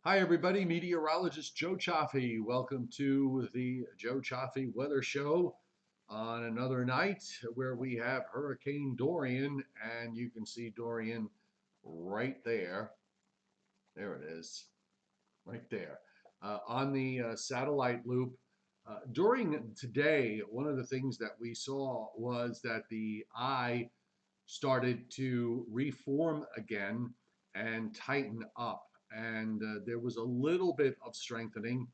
Hi, everybody. Meteorologist Joe Chaffee. Welcome to the Joe Chaffee Weather Show on another night where we have Hurricane Dorian, and you can see Dorian right there. There it is, right there. On the satellite loop. During today, one of the things that we saw was that the eye started to reform again and tighten up. And there was a little bit of strengthening.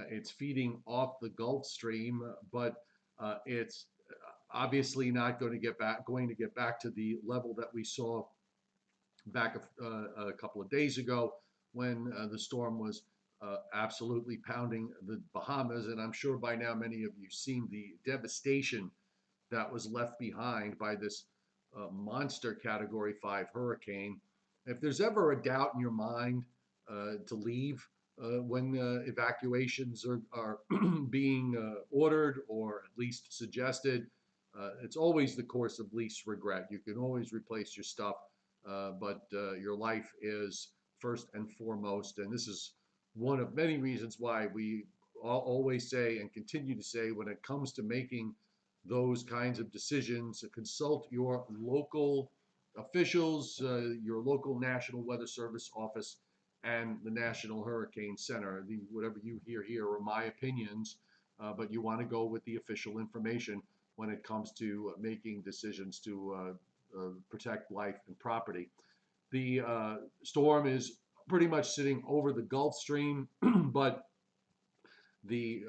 It's feeding off the Gulf Stream, but it's obviously not going to get back to the level that we saw back a couple of days ago when the storm was absolutely pounding the Bahamas. And I'm sure by now many of you have seen the devastation that was left behind by this monster Category 5 hurricane. If there's ever a doubt in your mind to leave when evacuations are being ordered or at least suggested, it's always the course of least regret. You can always replace your stuff, but your life is first and foremost. And this is one of many reasons why we always say and continue to say when it comes to making those kinds of decisions, consult your local officials, your local National Weather Service office, and the National Hurricane Center. Whatever you hear here are my opinions, but you want to go with the official information when it comes to making decisions to protect life and property. The storm is pretty much sitting over the Gulf Stream, but the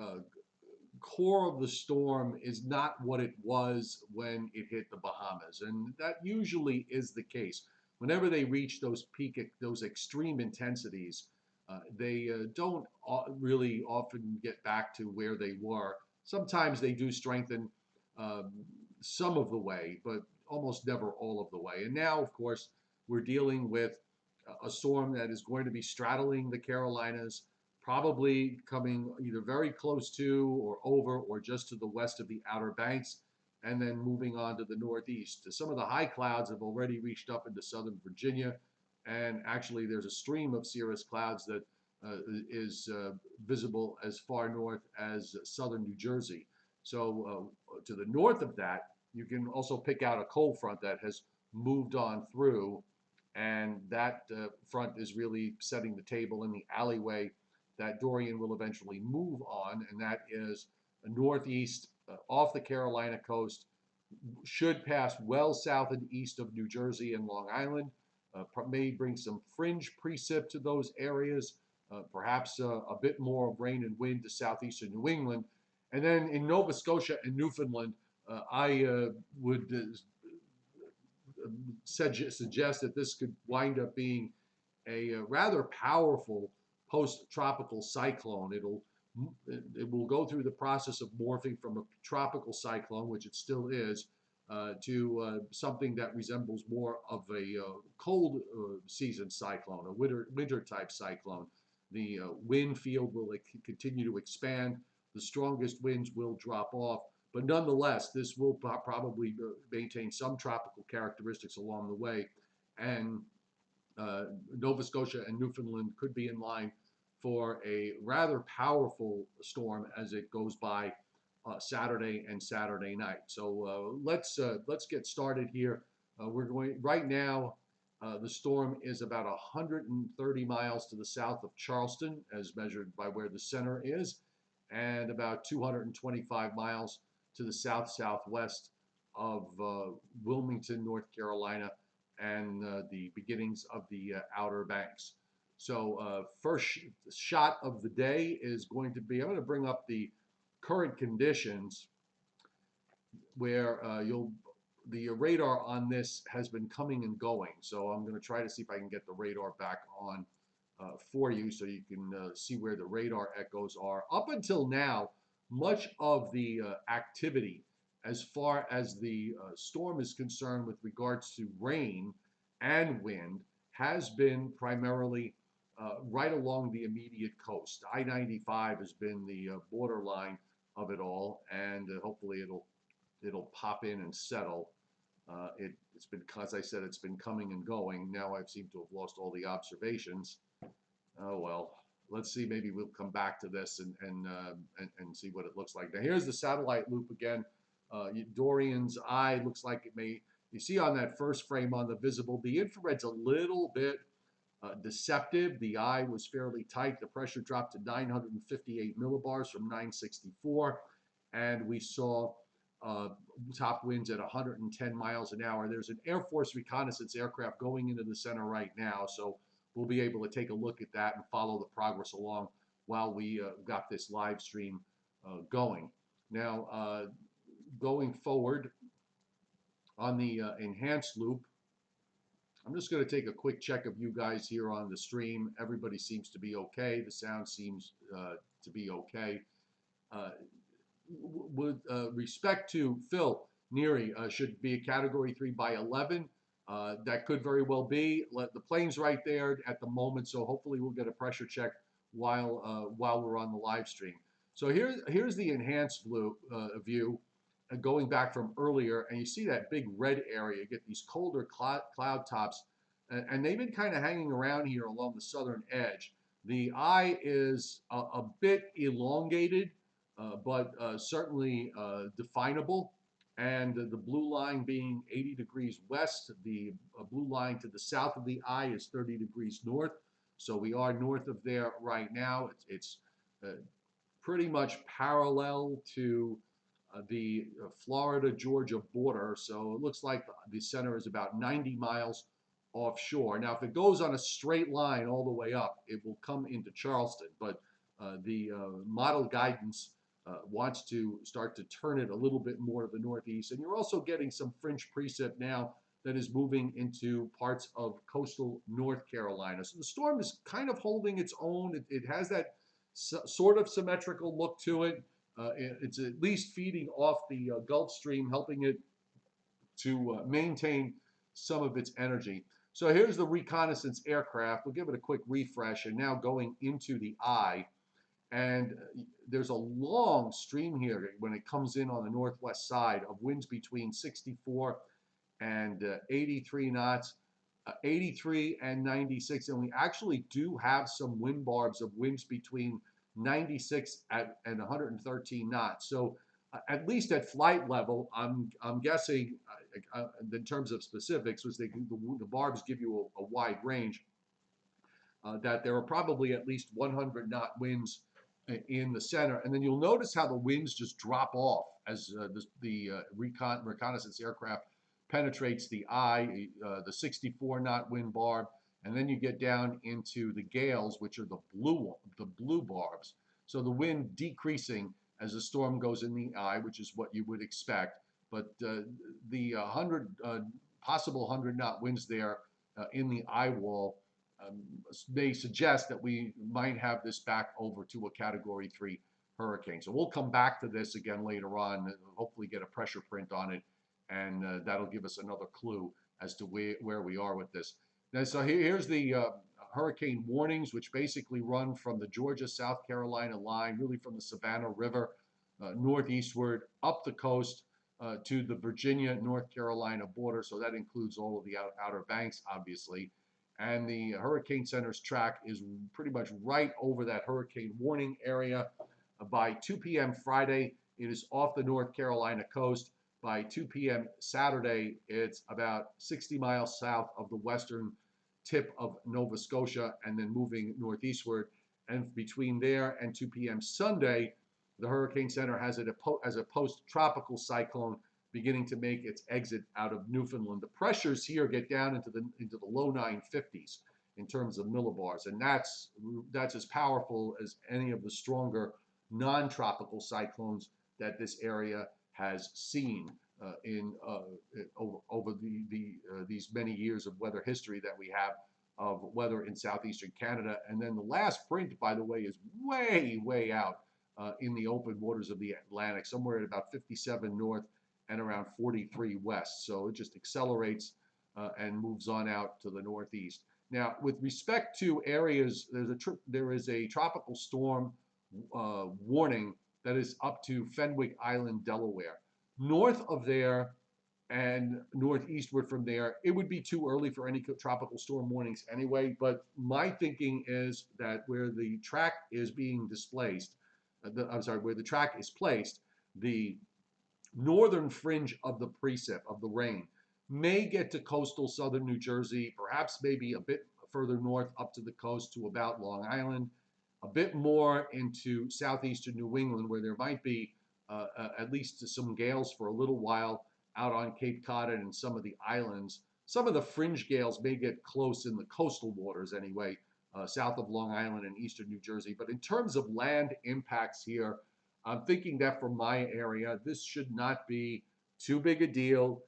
core of the storm is not what it was when it hit the Bahamas. And that usually is the case. Whenever they reach those extreme intensities, they don't really often get back to where they were. Sometimes they do strengthen um, some of the way, but almost never all of the way. And now, of course, we're dealing with a storm that is going to be straddling the Carolinas, probably coming either very close to or over or just to the west of the Outer Banks, and then moving on to the northeast. Some of the high clouds have already reached up into southern Virginia, and actually there's a stream of cirrus clouds that is visible as far north as southern New Jersey. So to the north of that, you can also pick out a cold front that has moved on through, and that front is really setting the table in the alleyway that Dorian will eventually move on, and that is northeast off the Carolina coast, should pass well south and east of New Jersey and Long Island, may bring some fringe precip to those areas, perhaps a bit more of rain and wind to southeastern New England. And then in Nova Scotia and Newfoundland, I would suggest that this could wind up being a rather powerful post-tropical cyclone. It will go through the process of morphing from a tropical cyclone, which it still is, to something that resembles more of a cold season cyclone, a winter type cyclone. The wind field will continue to expand. The strongest winds will drop off, but nonetheless, this will probably maintain some tropical characteristics along the way. And Nova Scotia and Newfoundland could be in line for a rather powerful storm as it goes by Saturday and Saturday night. So let's get started here. We're going right now. The storm is about 130 miles to the south of Charleston, as measured by where the center is, and about 225 miles to the south-southwest of Wilmington, North Carolina, and the beginnings of the Outer Banks. So first shot of the day is going to be, I'm going to bring up the current conditions where the radar on this has been coming and going. So I'm going to try to see if I can get the radar back on for you so you can see where the radar echoes are. Up until now, much of the activity as far as the storm is concerned with regards to rain and wind has been primarily right along the immediate coast. I-95 has been the borderline of it all, and hopefully it'll pop in and settle. It's been, as I said, it's been coming and going. Now I've seemed to have lost all the observations. Oh well, let's see, maybe we'll come back to this and see what it looks like. Now here's the satellite loop again. Dorian's eye looks like it may, you see on that first frame on the visible, the infrared's a little bit deceptive. The eye was fairly tight. The pressure dropped to 958 millibars from 964, and we saw uh, top winds at 110 miles an hour. There's an Air Force reconnaissance aircraft going into the center right now, so we'll be able to take a look at that and follow the progress along while we got this live stream going. Now, going forward on the enhanced loop, I'm just going to take a quick check of you guys here on the stream. Everybody seems to be okay. The sound seems to be okay. With respect to Phil Neary, should be a Category 3 by 11. That could very well be. The plane's right there at the moment, so hopefully we'll get a pressure check while we're on the live stream. So here's the enhanced view, going back from earlier, and you see that big red area. You get these colder cloud tops, and they've been kind of hanging around here along the southern edge. The eye is a bit elongated, but certainly definable. And the blue line being 80 degrees west, the blue line to the south of the eye is 30 degrees north. So we are north of there right now. It's pretty much parallel to the Florida-Georgia border. So it looks like the center is about 90 miles offshore. Now, if it goes on a straight line all the way up, it will come into Charleston. But the model guidance wants to start to turn it a little bit more to the northeast. And you're also getting some fringe precip now that is moving into parts of coastal North Carolina. So the storm is kind of holding its own. It has that sort of symmetrical look to it. It's at least feeding off the Gulf Stream, helping it to maintain some of its energy. So here's the reconnaissance aircraft. We'll give it a quick refresh, and now going into the eye. And there's a long stream here when it comes in on the northwest side of winds between 64 and 83 knots, 83 and 96. And we actually do have some wind barbs of winds between 96 and 113 knots. So at least at flight level, I'm guessing in terms of specifics, was the barbs give you a wide range, that there are probably at least 100 knot winds in the center. And then you'll notice how the winds just drop off as the reconnaissance aircraft penetrates the eye, the 64 knot wind barb, and then you get down into the gales, which are the blue barbs. So the wind decreasing as the storm goes in the eye, which is what you would expect. But the possible 100 knot winds there in the eye wall may suggest that we might have this back over to a Category 3 hurricane. So we'll come back to this again later on, and hopefully get a pressure print on it, and that'll give us another clue as to where we are with this. Now, so here's the hurricane warnings, which basically run from the Georgia-South Carolina line, really from the Savannah River northeastward up the coast to the Virginia-North Carolina border. So that includes all of the Outer Banks, obviously. And the Hurricane Center's track is pretty much right over that hurricane warning area. By 2 p.m. Friday, it is off the North Carolina coast. By 2 p.m. Saturday, it's about 60 miles south of the western tip of Nova Scotia and then moving northeastward. And between there and 2 p.m. Sunday, the Hurricane Center has it as a post-tropical cyclone beginning to make its exit out of Newfoundland. The pressures here get down into the low 950s in terms of millibars, and that's as powerful as any of the stronger non-tropical cyclones that this area has seen over these many years of weather history that we have of weather in southeastern Canada. And then the last print, by the way, is way out in the open waters of the Atlantic, somewhere at about 57 north and around 43 west. So it just accelerates and moves on out to the northeast. Now, with respect to areas, there is a tropical storm warning that is up to Fenwick Island, Delaware. North of there, and northeastward from there. It would be too early for any tropical storm warnings anyway, but my thinking is that where the track is being displaced, I'm sorry, where the track is placed, the northern fringe of the precip of the rain may get to coastal southern New Jersey, perhaps maybe a bit further north up to the coast to about Long Island, a bit more into southeastern New England, where there might be at least some gales for a little while out on Cape Cod and in some of the islands. Some of the fringe gales may get close in the coastal waters anyway, south of Long Island and eastern New Jersey. But in terms of land impacts here, I'm thinking that for my area, this should not be too big a deal.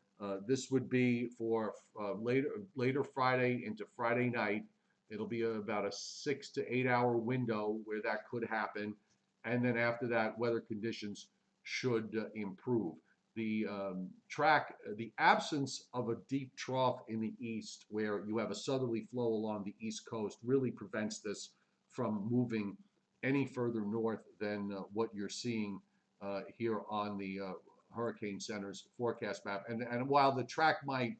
This would be for later Friday into Friday night. It'll be about a 6 to 8 hour window where that could happen, and then after that, weather conditions should improve. The the absence of a deep trough in the east, where you have a southerly flow along the east coast, really prevents this from moving any further north than what you're seeing here on the Hurricane Center's forecast map. And while the track might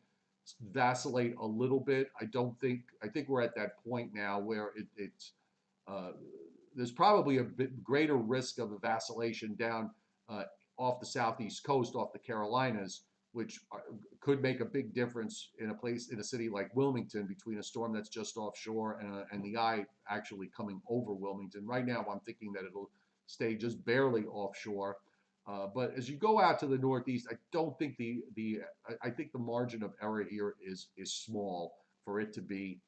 vacillate a little bit, I think we're at that point now where it's uh, there's probably a bit greater risk of a vacillation down uh, off the southeast coast, off the Carolinas, which could make a big difference in a place in a city like Wilmington between a storm that's just offshore and the eye actually coming over Wilmington. Right now, I'm thinking that it'll stay just barely offshore. But as you go out to the northeast, I don't think I think the margin of error here is small for it to be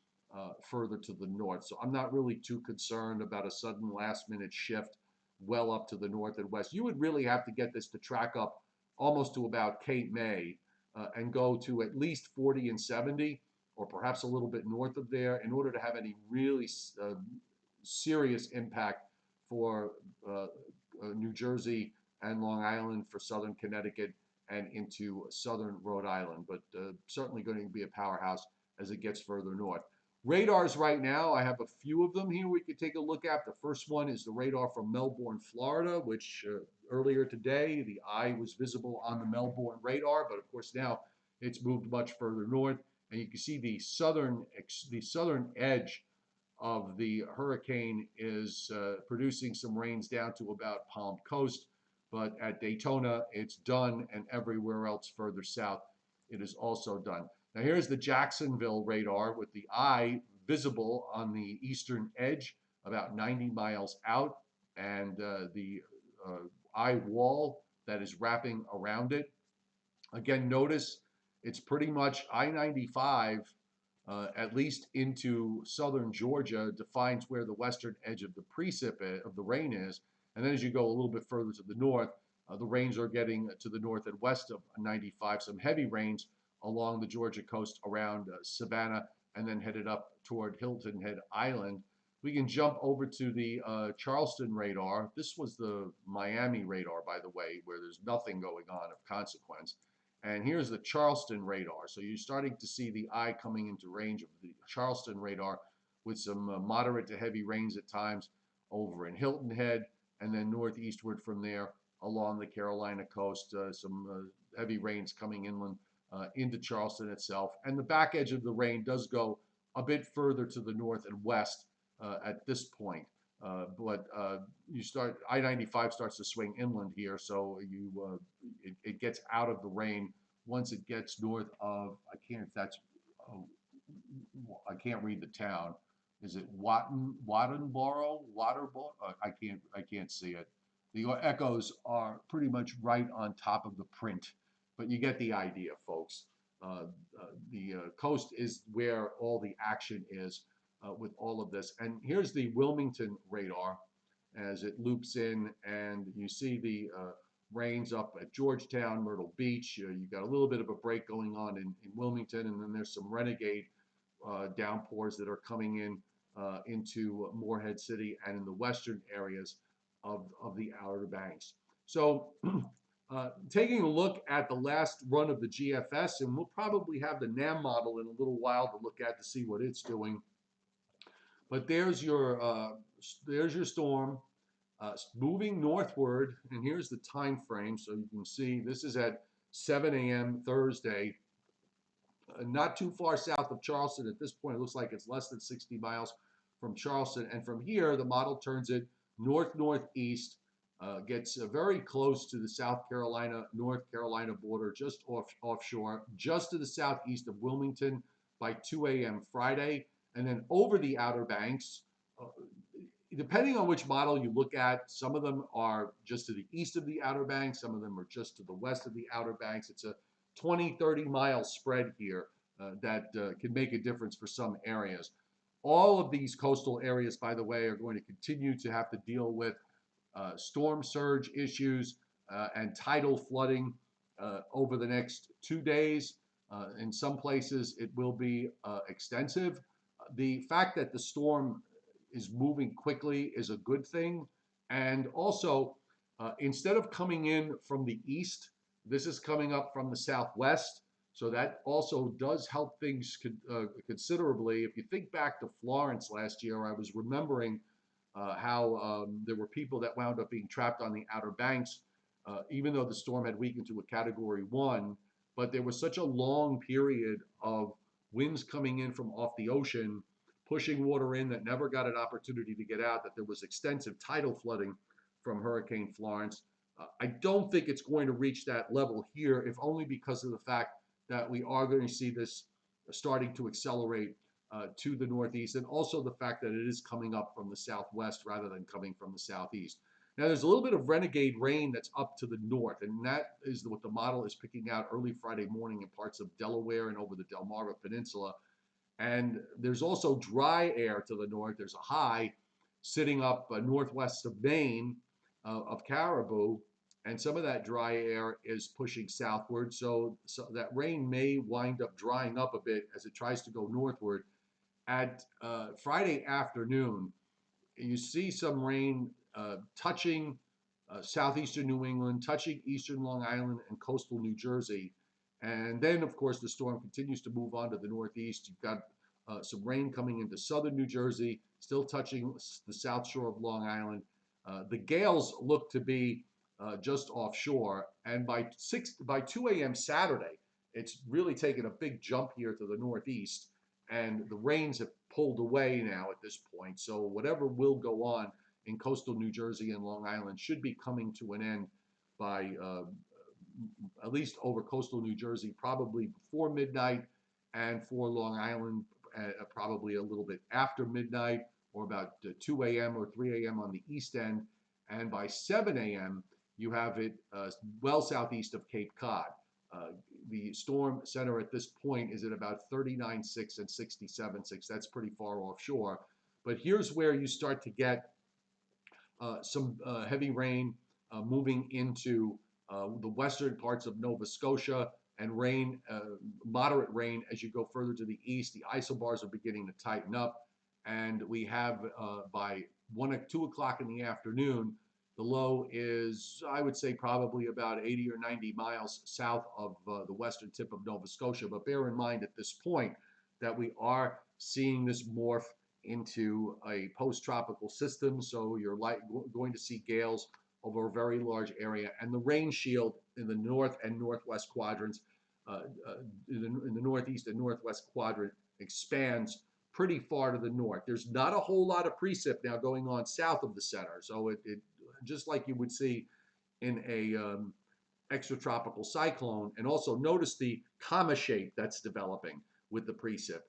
further to the north. So I'm not really too concerned about a sudden last minute shift well up to the north and west. You would really have to get this to track up almost to about Cape May and go to at least 40 and 70, or perhaps a little bit north of there, in order to have any really serious impact for New Jersey and Long Island, for southern Connecticut, and into southern Rhode Island. But certainly going to be a powerhouse as it gets further north. Radars right now, I have a few of them here we could take a look at. The first one is the radar from Melbourne, Florida, which earlier today the eye was visible on the Melbourne radar, but of course now it's moved much further north, and you can see the southern edge of the hurricane is producing some rains down to about Palm Coast, but at Daytona it's done, and everywhere else further south it is also done. Now here's the Jacksonville radar with the eye visible on the eastern edge, about 90 miles out, and the eye wall that is wrapping around it. Again, notice it's pretty much I-95, at least into southern Georgia, defines where the western edge of the precip of the rain is. And then as you go a little bit further to the north, the rains are getting to the north and west of 95, some heavy rains along the Georgia coast around Savannah, and then headed up toward Hilton Head Island. We can jump over to the Charleston radar. This was the Miami radar, by the way, where there's nothing going on of consequence. And here's the Charleston radar. So you're starting to see the eye coming into range of the Charleston radar with some moderate to heavy rains at times over in Hilton Head, and then northeastward from there along the Carolina coast, some heavy rains coming inland into Charleston itself. And the back edge of the rain does go a bit further to the north and west at this point. But you start, I-95 starts to swing inland here, so it gets out of the rain once it gets north of, I can't read the town. Is it Wattenboro? I can't see it. The echoes are pretty much right on top of the print, but you get the idea, folks. The coast is where all the action is with all of this. And here's the Wilmington radar as it loops in, and you see the rains up at Georgetown, Myrtle Beach. You got a little bit of a break going on in Wilmington, and then there's some renegade downpours that are coming in into Morehead City and in the western areas of the Outer Banks. So taking a look at the last run of the GFS, and we'll probably have the NAM model in a little while to look at to see what it's doing. But there's your storm moving northward, and here's the time frame. So you can see this is at 7 a.m. Thursday. Not too far south of Charleston at this point. It looks like it's less than 60 miles from Charleston. And from here, the model turns it north-northeast, gets very close to the South Carolina, North Carolina border, just offshore, just to the southeast of Wilmington by 2 a.m. Friday, and then over the Outer Banks. Depending on which model you look at, some of them are just to the east of the Outer Banks, some of them are just to the west of the Outer Banks. It's a 20, 30-mile spread here that can make a difference for some areas. All of these coastal areas, by the way, are going to continue to have to deal with storm surge issues and tidal flooding over the next 2 days. In some places, it will be extensive. The fact that the storm is moving quickly is a good thing. And also, instead of coming in from the east, this is coming up from the southwest. So that also does help things considerably. If you think back to Florence last year, I was remembering how there were people that wound up being trapped on the Outer Banks, even though the storm had weakened to a Category 1. But there was such a long period of winds coming in from off the ocean, pushing water in that never got an opportunity to get out, that there was extensive tidal flooding from Hurricane Florence. I don't think it's going to reach that level here, if only because of the fact that we are going to see this starting to accelerate to the northeast, and also the fact that it is coming up from the southwest rather than coming from the southeast. Now, there's a little bit of renegade rain that's up to the north, and that is what the model is picking out early Friday morning in parts of Delaware and over the Delmarva Peninsula. And there's also dry air to the north. There's a high sitting up northwest of Maine, of Caribou, and some of that dry air is pushing southward. So that rain may wind up drying up a bit as it tries to go northward. At Friday afternoon, you see some rain touching southeastern New England, touching eastern Long Island and coastal New Jersey. And then, of course, the storm continues to move on to the northeast. You've got some rain coming into southern New Jersey, still touching the south shore of Long Island. The gales look to be just offshore. And by 2 a.m. Saturday, it's really taken a big jump here to the northeast. And the rains have pulled away now at this point. So whatever will go on in coastal New Jersey and Long Island should be coming to an end by at least over coastal New Jersey, probably before midnight, and for Long Island, probably a little bit after midnight, or about 2 a.m. or 3 a.m. on the east end. And by 7 a.m., you have it well southeast of Cape Cod. The storm center at this point is at about 39.6 and 67.6. That's pretty far offshore. But here's where you start to get some heavy rain moving into the western parts of Nova Scotia, and rain, moderate rain as you go further to the east. The isobars are beginning to tighten up, and we have by 1 or 2 o'clock in the afternoon, the low is, I would say, probably about 80 or 90 miles south of the western tip of Nova Scotia. But bear in mind at this point that we are seeing this morph into a post-tropical system, so you're going to see gales over a very large area, and the rain shield in the north and northwest quadrants, in the northeast and northwest quadrant, expands pretty far to the north. There's not a whole lot of precip now going on south of the center, so it just like you would see in a extratropical cyclone. And also notice the comma shape that's developing with the precip.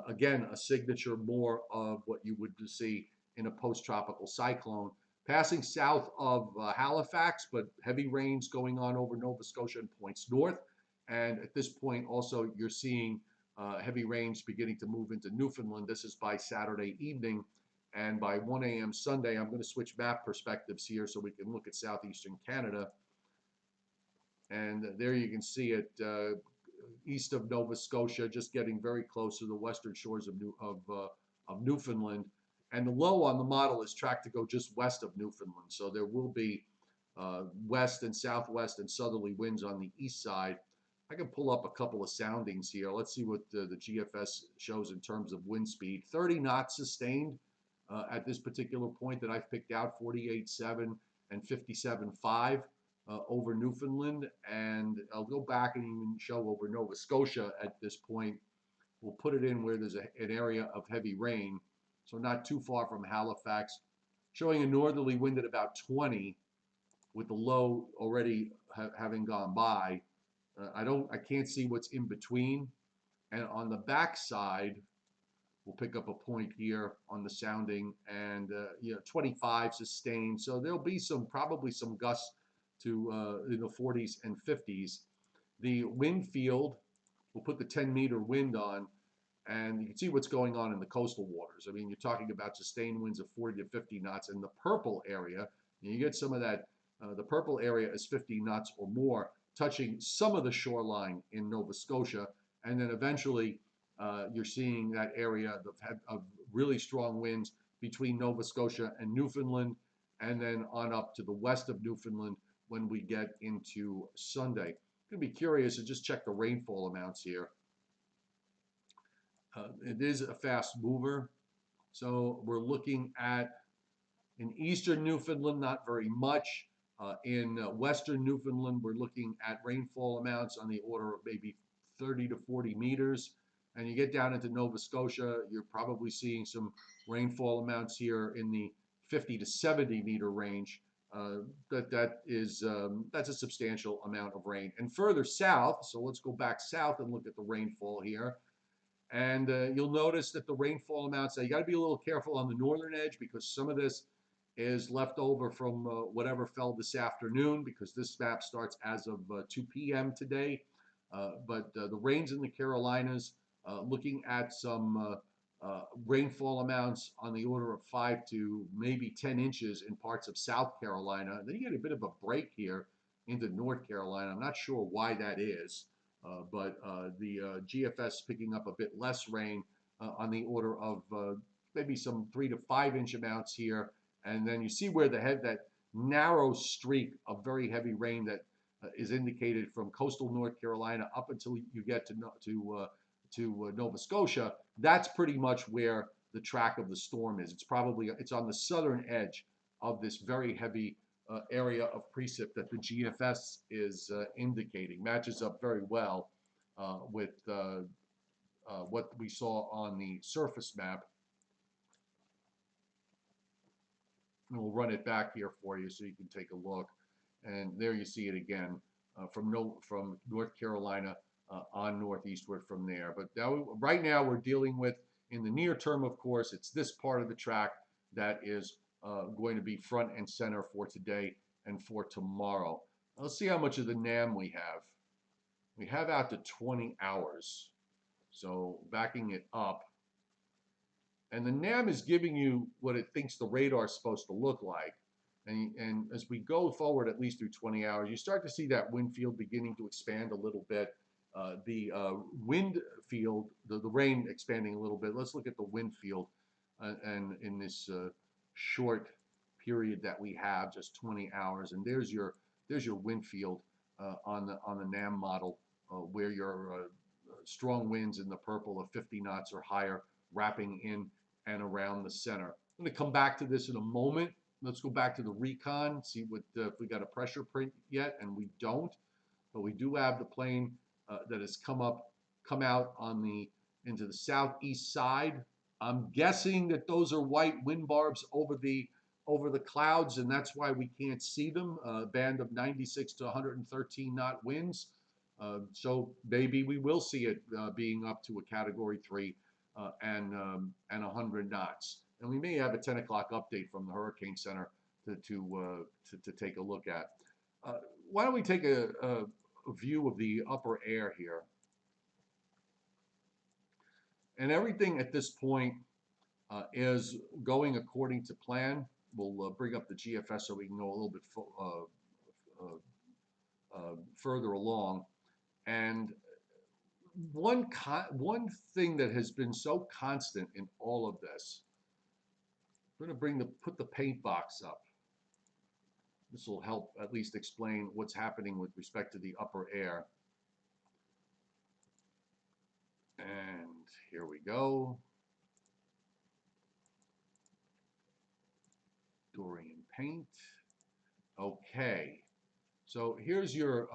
Again, a signature more of what you would see in a post-tropical cyclone. Passing south of Halifax, but heavy rains going on over Nova Scotia and points north. And at this point, also, you're seeing heavy rains beginning to move into Newfoundland. This is by Saturday evening. And by 1 a.m. Sunday, I'm going to switch map perspectives here so we can look at southeastern Canada. And there you can see it east of Nova Scotia, just getting very close to the western shores of Newfoundland. And the low on the model is tracked to go just west of Newfoundland. So there will be west and southwest and southerly winds on the east side. I can pull up a couple of soundings here. Let's see what the GFS shows in terms of wind speed. 30 knots sustained at this particular point that I've picked out, 48.7 and 57.5. over Newfoundland, and I'll go back and even show over Nova Scotia at this point. We'll put it in where there's an area of heavy rain, so not too far from Halifax, showing a northerly wind at about 20, with the low already having gone by. I can't see what's in between. And on the back side, we'll pick up a point here on the sounding, and 25 sustained. So there'll be probably some gusts to in the 40s and 50s. The wind field, we'll put the 10-meter wind on, and you can see what's going on in the coastal waters. I mean, you're talking about sustained winds of 40 to 50 knots in the purple area. You get some of that. The purple area is 50 knots or more, touching some of the shoreline in Nova Scotia, and then eventually you're seeing that area of really strong winds between Nova Scotia and Newfoundland, and then on up to the west of Newfoundland when we get into Sunday. I'm going to be curious to just check the rainfall amounts here. It is a fast mover, so we're looking at in eastern Newfoundland, not very much. In western Newfoundland, we're looking at rainfall amounts on the order of maybe 30 to 40 meters. And you get down into Nova Scotia, you're probably seeing some rainfall amounts here in the 50 to 70 meter range. That's a substantial amount of rain. And further south, so let's go back south and look at the rainfall here. And you'll notice that the rainfall amounts, you got to be a little careful on the northern edge, because some of this is left over from whatever fell this afternoon, because this map starts as of 2 p.m. today. But the rains in the Carolinas, looking at some rainfall amounts on the order of 5 to maybe 10 inches in parts of South Carolina. Then you get a bit of a break here into North Carolina. I'm not sure why that is, but the GFS picking up a bit less rain on the order of maybe some 3 to 5 inch amounts here. And then you see where that narrow streak of very heavy rain that is indicated from coastal North Carolina up until you get to Nova Scotia. That's pretty much where the track of the storm is. It's on the southern edge of this very heavy area of precip that the GFS is indicating. Matches up very well with what we saw on the surface map. And we'll run it back here for you so you can take a look. And there you see it again from North Carolina on northeastward from there. But right now we're dealing with, in the near term, of course, it's this part of the track that is going to be front and center for today and for tomorrow. Let's see how much of the NAM we have. We have out to 20 hours. So backing it up. And the NAM is giving you what it thinks the radar is supposed to look like. And as we go forward, at least through 20 hours, you start to see that wind field beginning to expand a little bit. The wind field, the rain expanding a little bit. Let's look at the wind field, and in this short period that we have, just 20 hours, and there's your wind field on the NAM model, where your strong winds in the purple of 50 knots or higher, wrapping in and around the center. I'm going to come back to this in a moment. Let's go back to the recon, see what if we got a pressure print yet, and we don't, but we do have the plane that has come out into the southeast side. I'm guessing that those are white wind barbs over the clouds, and that's why we can't see them. A band of 96 to 113 knot winds. So maybe we will see it being up to a Category 3 and 100 knots. And we may have a 10 o'clock update from the Hurricane Center to take a look at. Why don't we take a view of the upper air here? And everything at this point is going according to plan. We'll bring up the GFS so we can go a little bit further along. And one thing that has been so constant in all of this, we're going to put the paint box up. This will help at least explain what's happening with respect to the upper air. And here we go. Dorian paint. Okay. So here's your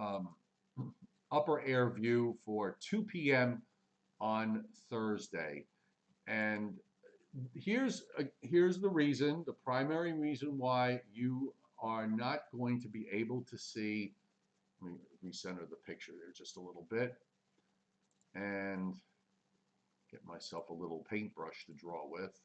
upper air view for 2 p.m. on Thursday. And here's the reason, the primary reason why you are not going to be able to see. Let me recenter the picture there just a little bit and get myself a little paintbrush to draw with.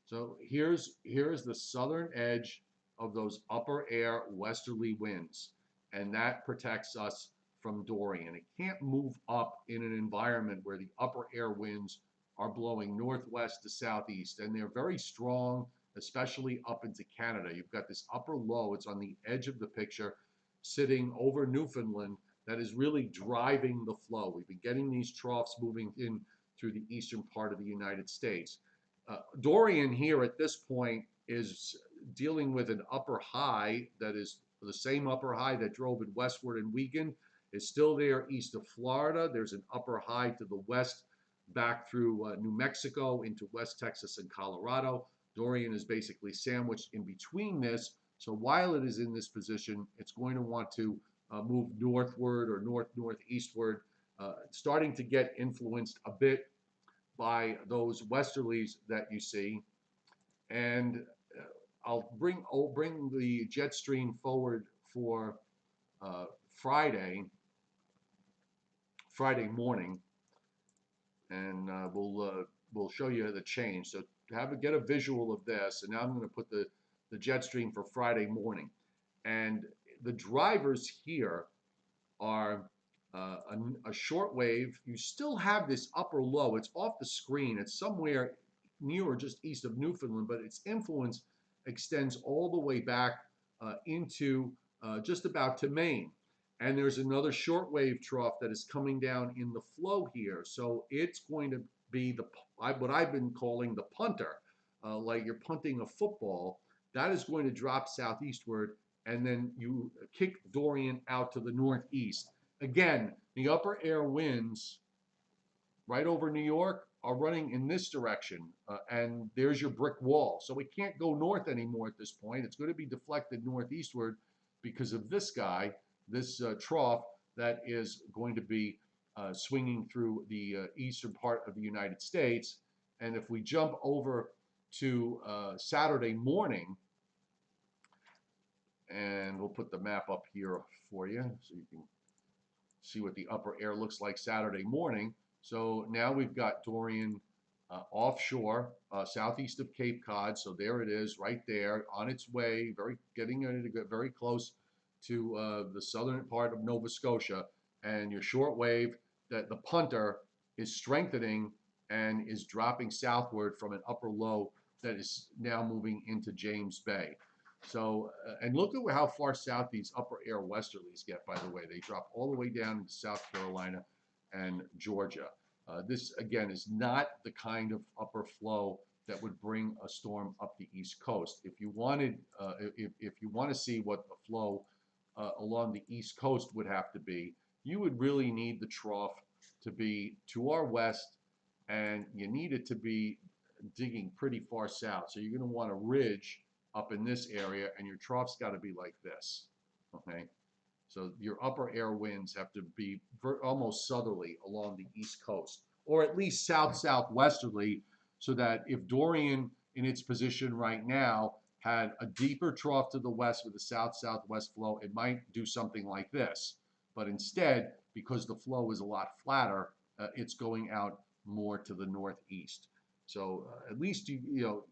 So here's the southern edge of those upper air westerly winds, and that protects us from Dorian. It can't move up in an environment where the upper air winds are blowing northwest to southeast, and they're very strong, especially up into Canada. You've got this upper low, it's on the edge of the picture, sitting over Newfoundland, that is really driving the flow. We've been getting these troughs moving in through the eastern part of the United States. Dorian here at this point is dealing with an upper high that is the same upper high that drove it westward and weakened. Is still there east of Florida. There's an upper high to the west back through New Mexico into West Texas and Colorado. Dorian is basically sandwiched in between this. So while it is in this position, it's going to want to move northward or northeastward, starting to get influenced a bit by those westerlies that you see. And I'll bring the jet stream forward for Friday morning, and we'll show you the change. So get a visual of this, and now I'm going to put the jet stream for Friday morning. And the drivers here are a short wave. You still have this upper low. It's off the screen. It's somewhere near or just east of Newfoundland, but its influence extends all the way back into just about to Maine. And there's another shortwave trough that is coming down in the flow here. So it's going to be what I've been calling the punter, like you're punting a football. That is going to drop southeastward, and then you kick Dorian out to the northeast. Again, the upper air winds right over New York are running in this direction, and there's your brick wall. So we can't go north anymore at this point. It's going to be deflected northeastward because of this guy, this trough that is going to be swinging through the eastern part of the United States. And if we jump over to Saturday morning, and we'll put the map up here for you so you can see what the upper air looks like Saturday morning. So now we've got Dorian offshore, southeast of Cape Cod. So there it is, right there, on its way, getting ready to get very close to the southern part of Nova Scotia. And your short wave, that the punter is strengthening and is dropping southward from an upper low that is now moving into James Bay. So, and look at how far south these upper air westerlies get, by the way. They drop all the way down into South Carolina and Georgia. This, again, is not the kind of upper flow that would bring a storm up the East Coast. If you wanted, if you want to see what the flow along the East Coast would have to be, you would really need the trough to be to our west, and you need it to be digging pretty far south. So you're going to want a ridge up in this area, and your trough's got to be like this, okay? So your upper air winds have to be almost southerly along the East Coast, or at least south-southwesterly, so that if Dorian, in its position right now, had a deeper trough to the west with a south-southwest flow, it might do something like this. But instead, because the flow is a lot flatter, it's going out more to the northeast. So at least you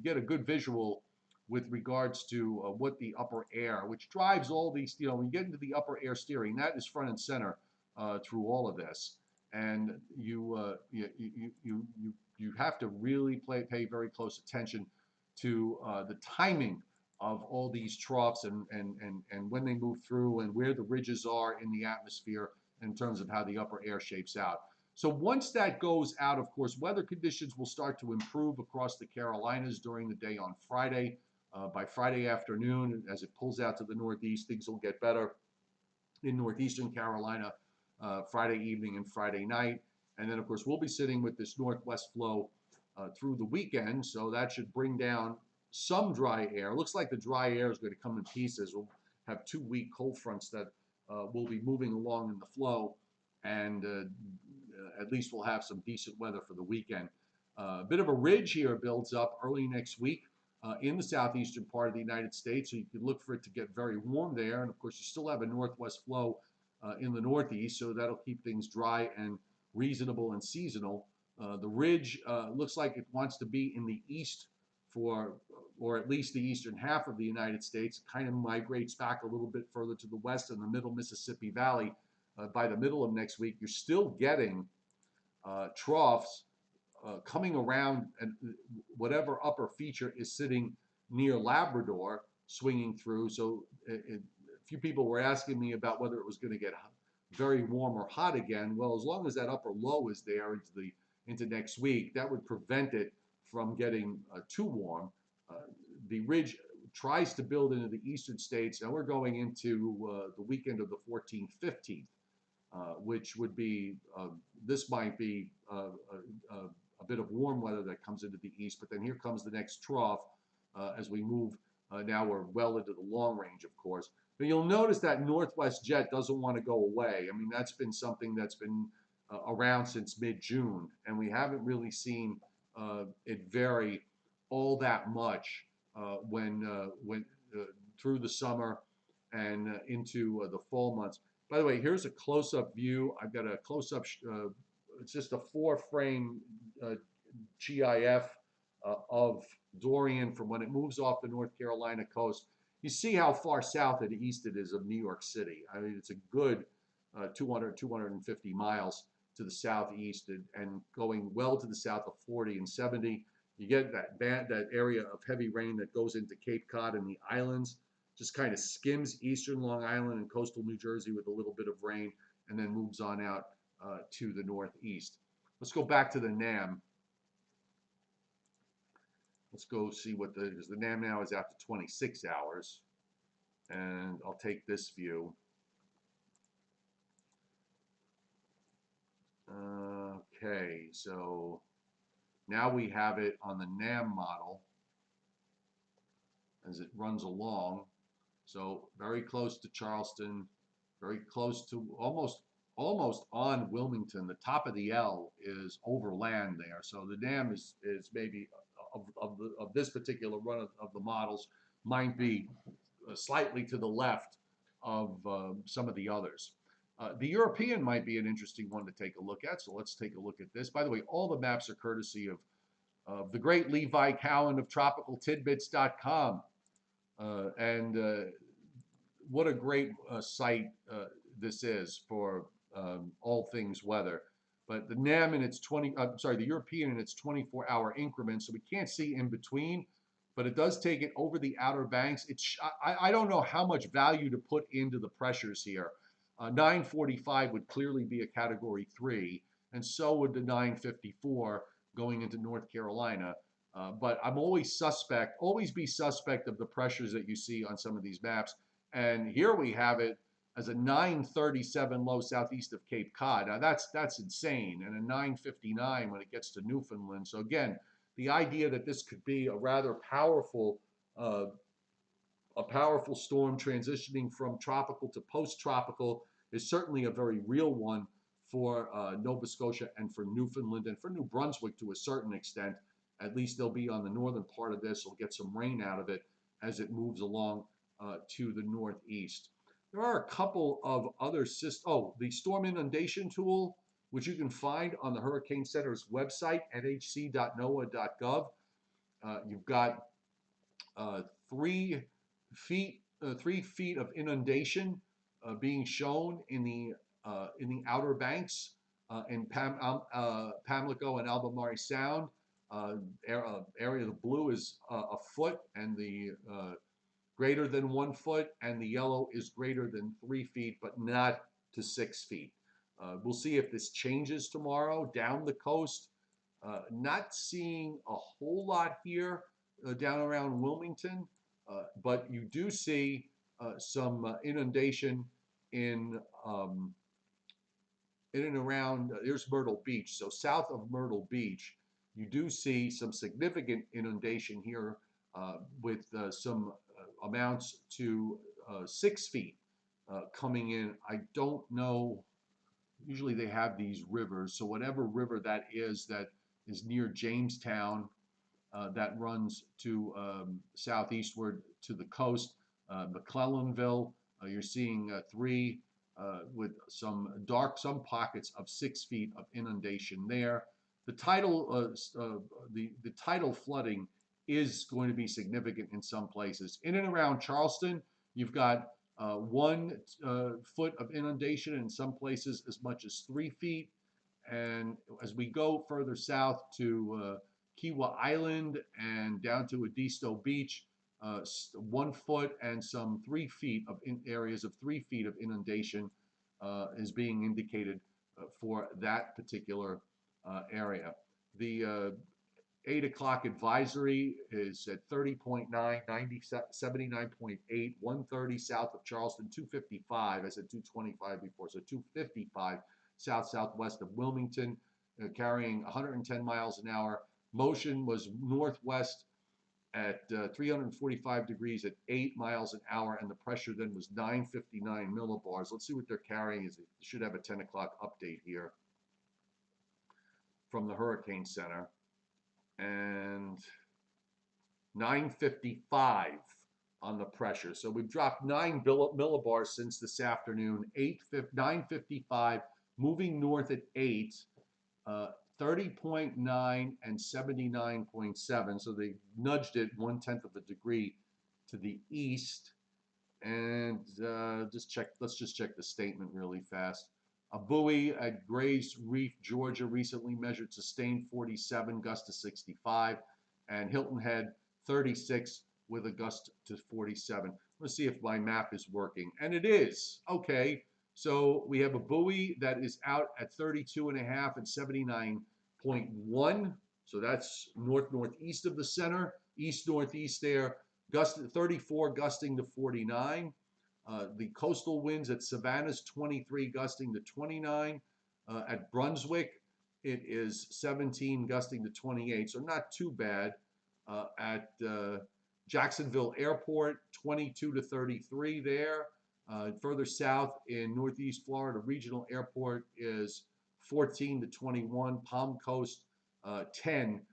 get a good visual with regards to what the upper air, which drives all these, when you get into the upper air steering, that is front and center through all of this. And you have to really pay very close attention to the timing of all these troughs and when they move through and where the ridges are in the atmosphere in terms of how the upper air shapes out. So once that goes out, of course, weather conditions will start to improve across the Carolinas during the day on Friday. By Friday afternoon, as it pulls out to the northeast, things will get better in northeastern Carolina Friday evening and Friday night. And then, of course, we'll be sitting with this northwest flow through the weekend, so that should bring down some dry air. It looks like the dry air is going to come in pieces. have 2 weak cold fronts that will be moving along in the flow, and at least we'll have some decent weather for the weekend. A bit of a ridge here builds up early next week in the southeastern part of the United States, so you could look for it to get very warm there. And of course, you still have a northwest flow in the northeast, so that'll keep things dry and reasonable and seasonal. The ridge looks like it wants to be in the east for, or at least the eastern half of the United States. It kind of migrates back a little bit further to the west in the middle Mississippi Valley. By the middle of next week, you're still getting troughs coming around, and whatever upper feature is sitting near Labrador, swinging through. So a few people were asking me about whether it was going to get very warm or hot again. Well, as long as that upper low is there into next week, that would prevent it from getting too warm. The ridge tries to build into the eastern states, and we're going into the weekend of the 14th, 15th, which would be, this might be a bit of warm weather that comes into the east, but then here comes the next trough as we move. Now we're well into the long range, of course. But you'll notice that northwest jet doesn't want to go away. I mean, that's been something that's been around since mid-June, and we haven't really seen it vary all that much when through the summer and into the fall months. By the way, here's a close-up view. I've got a close-up, it's just a 4-frame GIF of Dorian from when it moves off the North Carolina coast. You see how far south and east it is of New York City. I mean, it's a good 200, 250 miles to the southeast, and going well to the south of 40 and 70. You get that area of heavy rain that goes into Cape Cod and the islands, just kind of skims eastern Long Island and coastal New Jersey with a little bit of rain, and then moves on out to the northeast. Let's go back to the NAM. Let's go see what because the NAM now is out to 26 hours. And I'll take this view. Okay, so now we have it on the NAM model as it runs along. So very close to Charleston, very close to almost on Wilmington. The top of the L is over land there. So the NAM is maybe of this particular run of the models might be slightly to the left of some of the others. The European might be an interesting one to take a look at, so let's take a look at this. By the way, all the maps are courtesy of the great Levi Cowan of tropicaltidbits.com. What a great site this is for all things weather. But the NAM in its the European in its 24-hour increments, so we can't see in between, but it does take it over the Outer Banks. I don't know how much value to put into the pressures here. 945 would clearly be a Category 3, and so would the 954 going into North Carolina. But I'm always be suspect of the pressures that you see on some of these maps. And here we have it as a 937 low southeast of Cape Cod. Now that's insane, and a 959 when it gets to Newfoundland. So again, the idea that this could be a rather powerful storm transitioning from tropical to post-tropical is certainly a very real one for Nova Scotia and for Newfoundland and for New Brunswick to a certain extent. At least they'll be on the northern part of this. We'll get some rain out of it as it moves along to the northeast. There are a couple of other systems. Oh, the storm inundation tool, which you can find on the Hurricane Center's website, nhc.noaa.gov. You've got 3 feet of inundation being shown in the Outer Banks in Pamlico and Albemarle Sound. Area of the blue is a foot, and the greater than 1 foot, and the yellow is greater than 3 feet, but not to 6 feet. We'll see if this changes tomorrow down the coast. Not seeing a whole lot here down around Wilmington, but you do see some inundation in and around, there's Myrtle Beach. So south of Myrtle Beach, you do see some significant inundation here with some amounts to 6 feet coming in. I don't know. Usually they have these rivers, so whatever river that is near Jamestown, that runs to southeastward to the coast, McClellanville. You're seeing 3 with some pockets of 6 feet of inundation there. The tidal flooding is going to be significant in some places. In and around Charleston, you've got 1 foot of inundation, in some places as much as 3 feet. And as we go further south to Kiwa Island and down to Edisto Beach, 1 foot and some 3 feet of areas of 3 feet of inundation is being indicated for that particular area. The 8 o'clock advisory is at 30.9, 90, 79.8, 130 south of Charleston, 255. I said 225 before, so 255 south-southwest of Wilmington, carrying 110 miles an hour. Motion was northwest at 345 degrees at 8 miles an hour, and the pressure then was 959 millibars. Let's see what they're carrying. It should have a 10 o'clock update here from the Hurricane Center. And 955 on the pressure. So we've dropped 9 millibars since this afternoon. 955, moving north at 8, 30.9 and 79.7. So they nudged it 1/10 of a degree to the east. And let's just check the statement really fast. A buoy at Grays Reef, Georgia, recently measured sustained 47, gust to 65, and Hilton Head 36 with a gust to 47. Let's see if my map is working, and it is. Okay, so we have a buoy that is out at 32.5 and 79.1. So that's northeast of the center, east-northeast there. Gust at 34, gusting to 49. The coastal winds at Savannah's 23, gusting to 29. At Brunswick, it is 17, gusting to 28, so not too bad. At Jacksonville Airport, 22 to 33 there. Further south in Northeast Florida Regional Airport is 14 to 21. Palm Coast, 10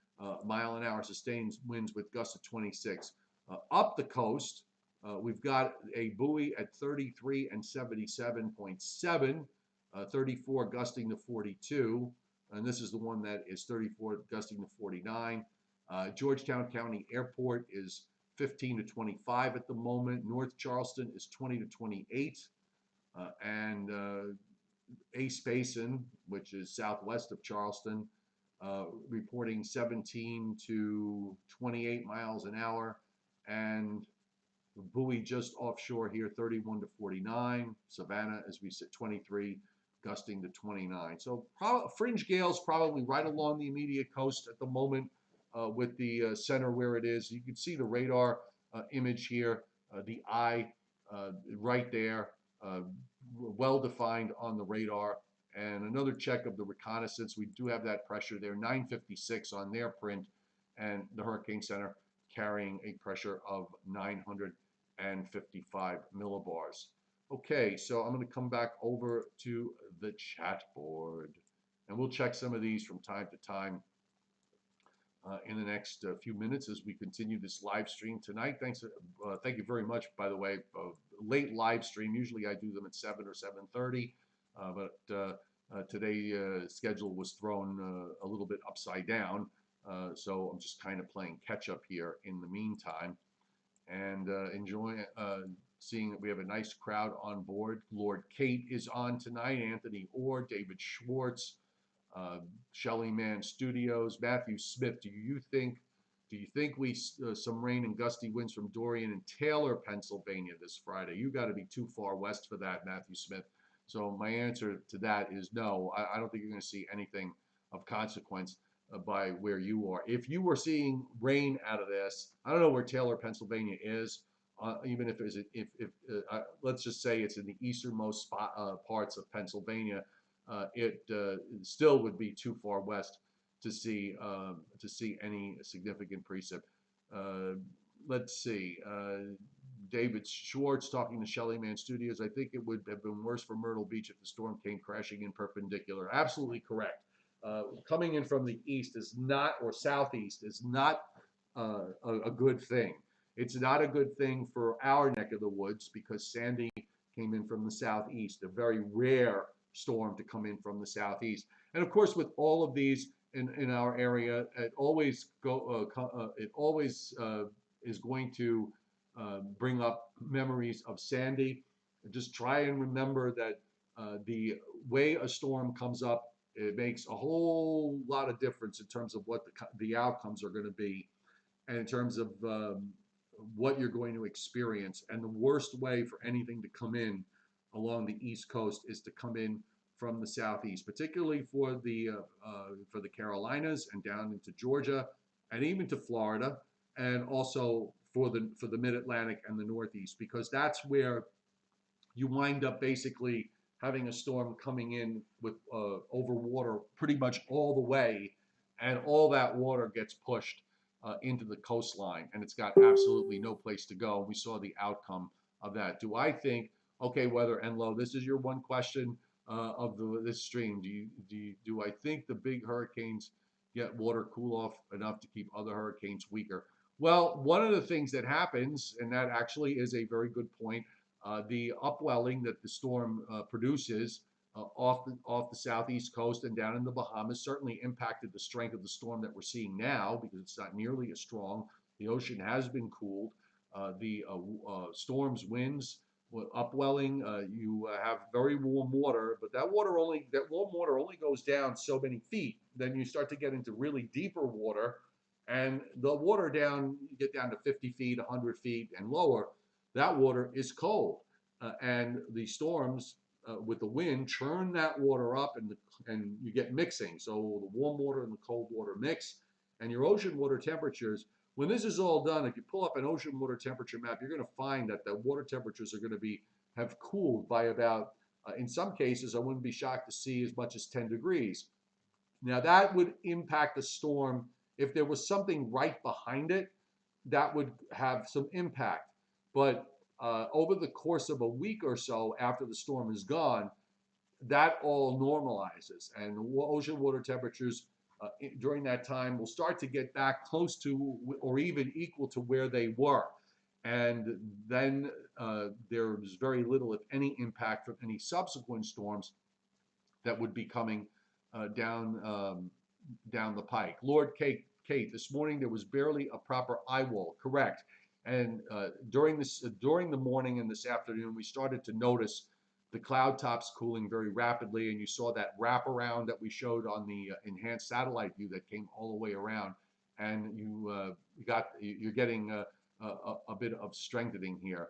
mile an hour sustained winds with gusts of 26. Up the coast, we've got a buoy at 33 and 77.7, 34 gusting to 42, and this is the one that is 34 gusting to 49. Georgetown County Airport is 15 to 25 at the moment. North Charleston is 20 to 28, and Ace Basin, which is southwest of Charleston, reporting 17 to 28 miles an hour, and buoy just offshore here, 31 to 49. Savannah, as we said, 23, gusting to 29. So fringe gales probably right along the immediate coast at the moment, with the center where it is. You can see the radar image here, the eye right there, well defined on the radar. And another check of the reconnaissance. We do have that pressure there, 956 on their print, and the Hurricane Center carrying a pressure of 955 millibars. Okay, so I'm going to come back over to the chat board, and we'll check some of these from time to time in the next few minutes as we continue this live stream tonight. Thank you very much, by the way. Late live stream. Usually I do them at 7 or 7:30, but today schedule was thrown a little bit upside down, so I'm just kind of playing catch up here in the meantime, and enjoying seeing that we have a nice crowd on board. Lord Kate is on tonight. Anthony Orr, David Schwartz, Shelly Man Studios, Matthew Smith. Do you think we some rain and gusty winds from Dorian and Taylor, Pennsylvania this Friday? You got to be too far west for that, Matthew Smith. So my answer to that is no. I don't think you're going to see anything of consequence by where you are. If you were seeing rain out of this, I don't know where Taylor, Pennsylvania is. Even if let's just say it's in the easternmost parts of Pennsylvania, it still would be too far west to see any significant precip. Let's see. David Schwartz talking to Shelly Man Studios. I think it would have been worse for Myrtle Beach if the storm came crashing in perpendicular. Absolutely correct. Coming in from the east is not, or southeast is not a good thing. It's not a good thing for our neck of the woods because Sandy came in from the southeast, a very rare storm to come in from the southeast. And of course, with all of these in our area, it always is going to bring up memories of Sandy. Just try and remember that the way a storm comes up, it makes a whole lot of difference in terms of what the outcomes are going to be, and in terms of what you're going to experience. And the worst way for anything to come in along the East Coast is to come in from the southeast, particularly for the Carolinas and down into Georgia and even to Florida, and also for the Mid-Atlantic and the Northeast, because that's where you wind up basically having a storm coming in with over water pretty much all the way, and all that water gets pushed into the coastline, and it's got absolutely no place to go. We saw the outcome of that. Do I think, okay, Weather and Low, this is your one question of this stream. Do I think the big hurricanes get water cool off enough to keep other hurricanes weaker? Well, one of the things that happens, and that actually is a very good point, the upwelling that the storm produces off the southeast coast and down in the Bahamas certainly impacted the strength of the storm that we're seeing now, because it's not nearly as strong. The ocean has been cooled. The storm's winds, upwelling, you have very warm water, but that warm water only goes down so many feet. Then you start to get into really deeper water, and the water you get down to 50 feet, 100 feet and lower. That water is cold, and the storms with the wind churn that water up, and you get mixing. So the warm water and the cold water mix, and your ocean water temperatures. When this is all done, if you pull up an ocean water temperature map, you're going to find that the water temperatures are going to have cooled by about, in some cases, I wouldn't be shocked to see as much as 10 degrees. Now that would impact the storm. If there was something right behind it, that would have some impact. But over the course of a week or so after the storm is gone, that all normalizes, and ocean water temperatures during that time will start to get back close to or even equal to where they were. And then there's very little, if any, impact from any subsequent storms that would be coming down the pike. Lord Kate, this morning there was barely a proper eye wall. Correct. And during the morning and this afternoon, we started to notice the cloud tops cooling very rapidly, and you saw that wraparound that we showed on the enhanced satellite view that came all the way around, and you're getting a bit of strengthening here.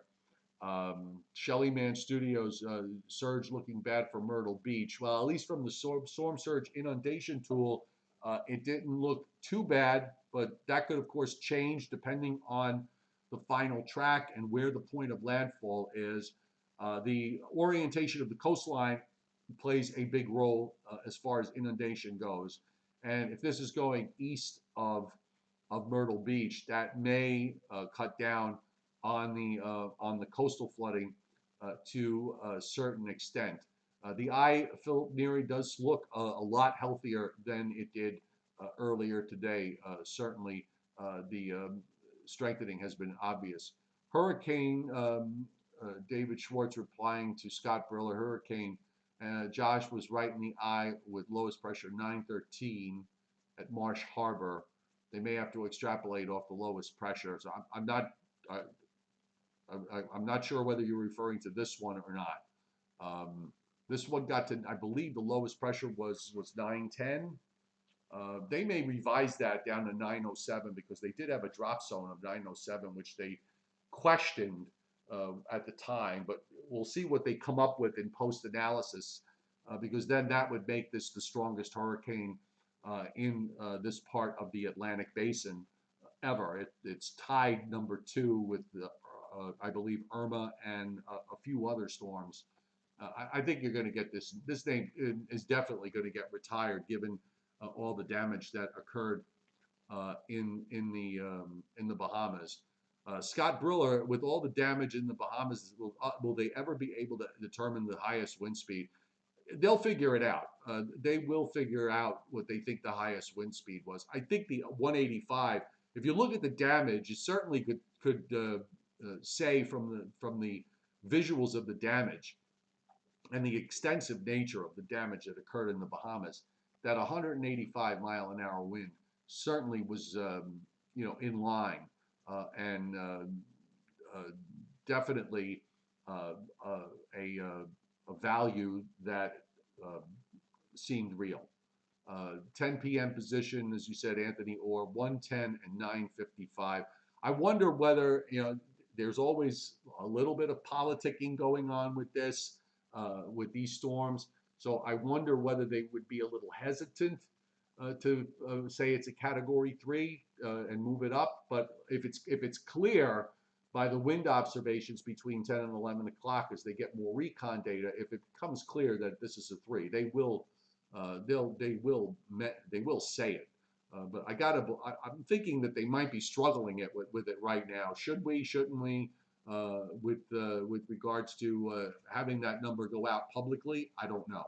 Shelly Man Studios, surge looking bad for Myrtle Beach. Well, at least from the storm surge inundation tool, it didn't look too bad, but that could of course change depending on the final track and where the point of landfall is. The orientation of the coastline plays a big role as far as inundation goes. And if this is going east of Myrtle Beach, that may cut down on the coastal flooding to a certain extent. The eye, Philip Neary, does look a lot healthier than it did earlier today. Certainly, the strengthening has been obvious. Hurricane, David Schwartz replying to Scott Briller, hurricane, Josh was right in the eye with lowest pressure 913 at Marsh Harbor. They may have to extrapolate off the lowest pressure. So I'm not sure whether you're referring to this one or not. This one got to, I believe the lowest pressure was 910. They may revise that down to 907 because they did have a drop zone of 907, which they questioned at the time, but we'll see what they come up with in post-analysis, because then that would make this the strongest hurricane in this part of the Atlantic Basin ever. It's tied number 2 with, I believe, Irma and a few other storms. I think you're going to get this. This thing is definitely going to get retired, given all the damage that occurred in the Bahamas. Scott Briller, with all the damage in the Bahamas, will they ever be able to determine the highest wind speed? They'll figure it out. They will figure out what they think the highest wind speed was. I think the 185. If you look at the damage, you certainly could say from the visuals of the damage and the extensive nature of the damage that occurred in the Bahamas, that 185-mile-an-hour wind certainly was, in line and definitely a value that seemed real. 10 p.m. position, as you said, Anthony Orr, 110 and 9:55. I wonder whether, there's always a little bit of politicking going on with this, with these storms. So I wonder whether they would be a little hesitant to say it's a Category 3 and move it up. But if it's clear by the wind observations between 10 and 11 o'clock as they get more recon data, if it becomes clear that this is a 3, they will say it. But I'm thinking that they might be struggling with it right now. Should we? Shouldn't we? With regards to having that number go out publicly, I don't know.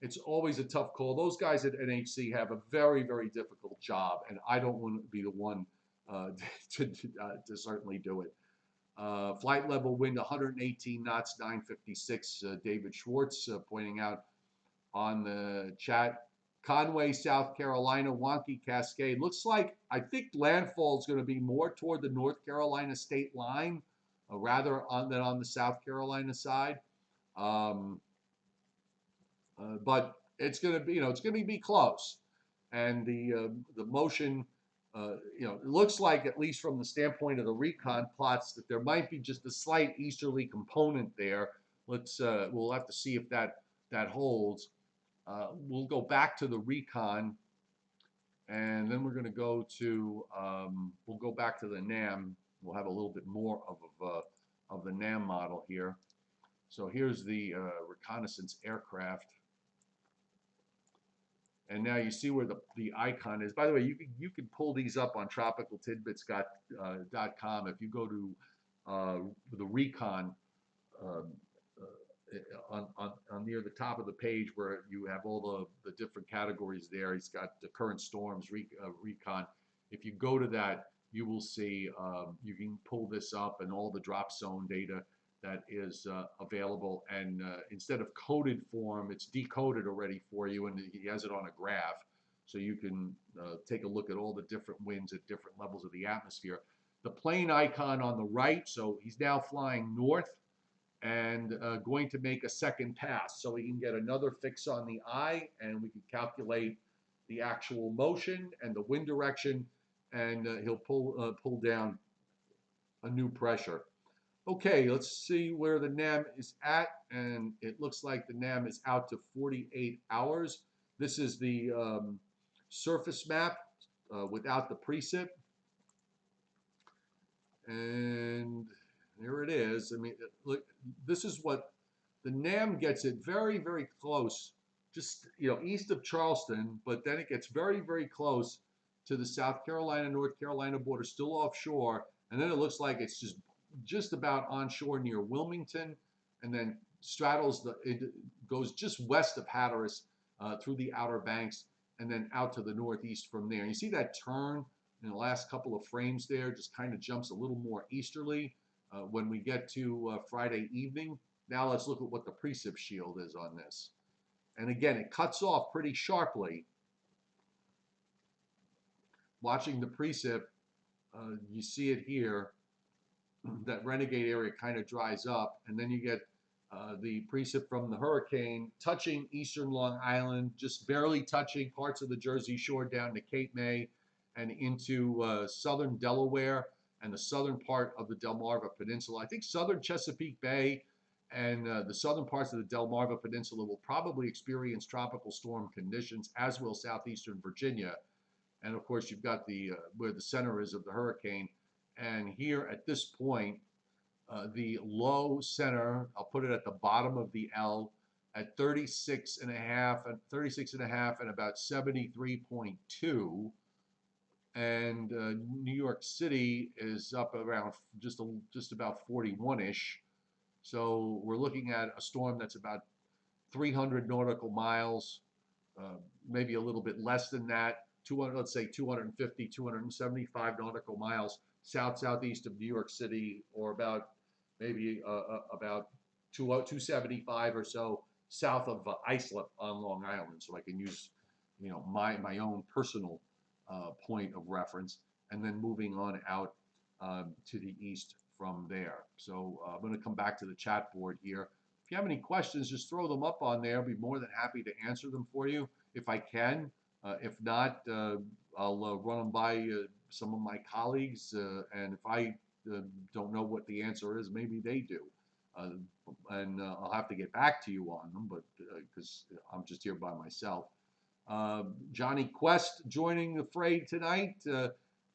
It's always a tough call. Those guys at NHC have a very, very difficult job, and I don't want to be the one to certainly do it. Flight level wind 118 knots, 956. David Schwartz pointing out on the chat. Conway, South Carolina, Wonky Cascade. Looks like, I think landfall is going to be more toward the North Carolina state line, rather than on the South Carolina side. But it's going to be, it's going to be close. And the motion, it looks like, at least from the standpoint of the recon plots, that there might be just a slight easterly component there. We'll have to see if that holds. We'll go back to the recon, and then we're going to go to, we'll go back to the NAM. We'll have a little bit more of the NAM model here. So here's the reconnaissance aircraft. And now you see where the icon is. By the way, you can pull these up on tropicaltidbits.com. If you go to the recon on near the top of the page where you have all the different categories there, he's got the current storms recon. If you go to that, you will see you can pull this up and all the drop zone data that is available, and instead of coded form, it's decoded already for you, and he has it on a graph, so you can take a look at all the different winds at different levels of the atmosphere. The plane icon on the right, so he's now flying north and going to make a second pass, so we can get another fix on the eye, and we can calculate the actual motion and the wind direction, and he'll pull down a new pressure. Okay, let's see where the NAM is at, and it looks like the NAM is out to 48 hours. This is the surface map without the precip, and there it is. I mean, look, this is what the NAM gets it very, very close, just east of Charleston, but then it gets very, very close to the South Carolina, North Carolina border, still offshore, and then it looks like it's just about onshore near Wilmington, and then straddles it goes just west of Hatteras through the Outer Banks, and then out to the northeast from there. You see that turn in the last couple of frames there, just kind of jumps a little more easterly when we get to Friday evening. Now let's look at what the precip shield is on this. And again, it cuts off pretty sharply. Watching the precip, you see it here. That renegade area kind of dries up, and then you get the precip from the hurricane touching eastern Long Island, just barely touching parts of the Jersey Shore down to Cape May and into southern Delaware and the southern part of the Delmarva Peninsula. I think southern Chesapeake Bay and the southern parts of the Delmarva Peninsula will probably experience tropical storm conditions, as will southeastern Virginia. And of course, you've got where the center is of the hurricane. And here at this point, the low center, I'll put it at the bottom of the L at 36.5 and about 73.2. and New York City is up around just about 41-ish. So we're looking at a storm that's about 300 nautical miles, uh, maybe a little bit less than that. 200, let's say 250, 275 nautical miles southeast of New York City, or about maybe about 275 or so south of Islip on Long Island. So I can use, my own personal point of reference, and then moving on out to the east from there. So I'm going to come back to the chat board here. If you have any questions, just throw them up on there. I'll be more than happy to answer them for you if I can. If not, I'll run them by some of my colleagues, and if I don't know what the answer is, maybe they do. Uh, and I'll have to get back to you on them, but because I'm just here by myself. Johnny Quest joining the fray tonight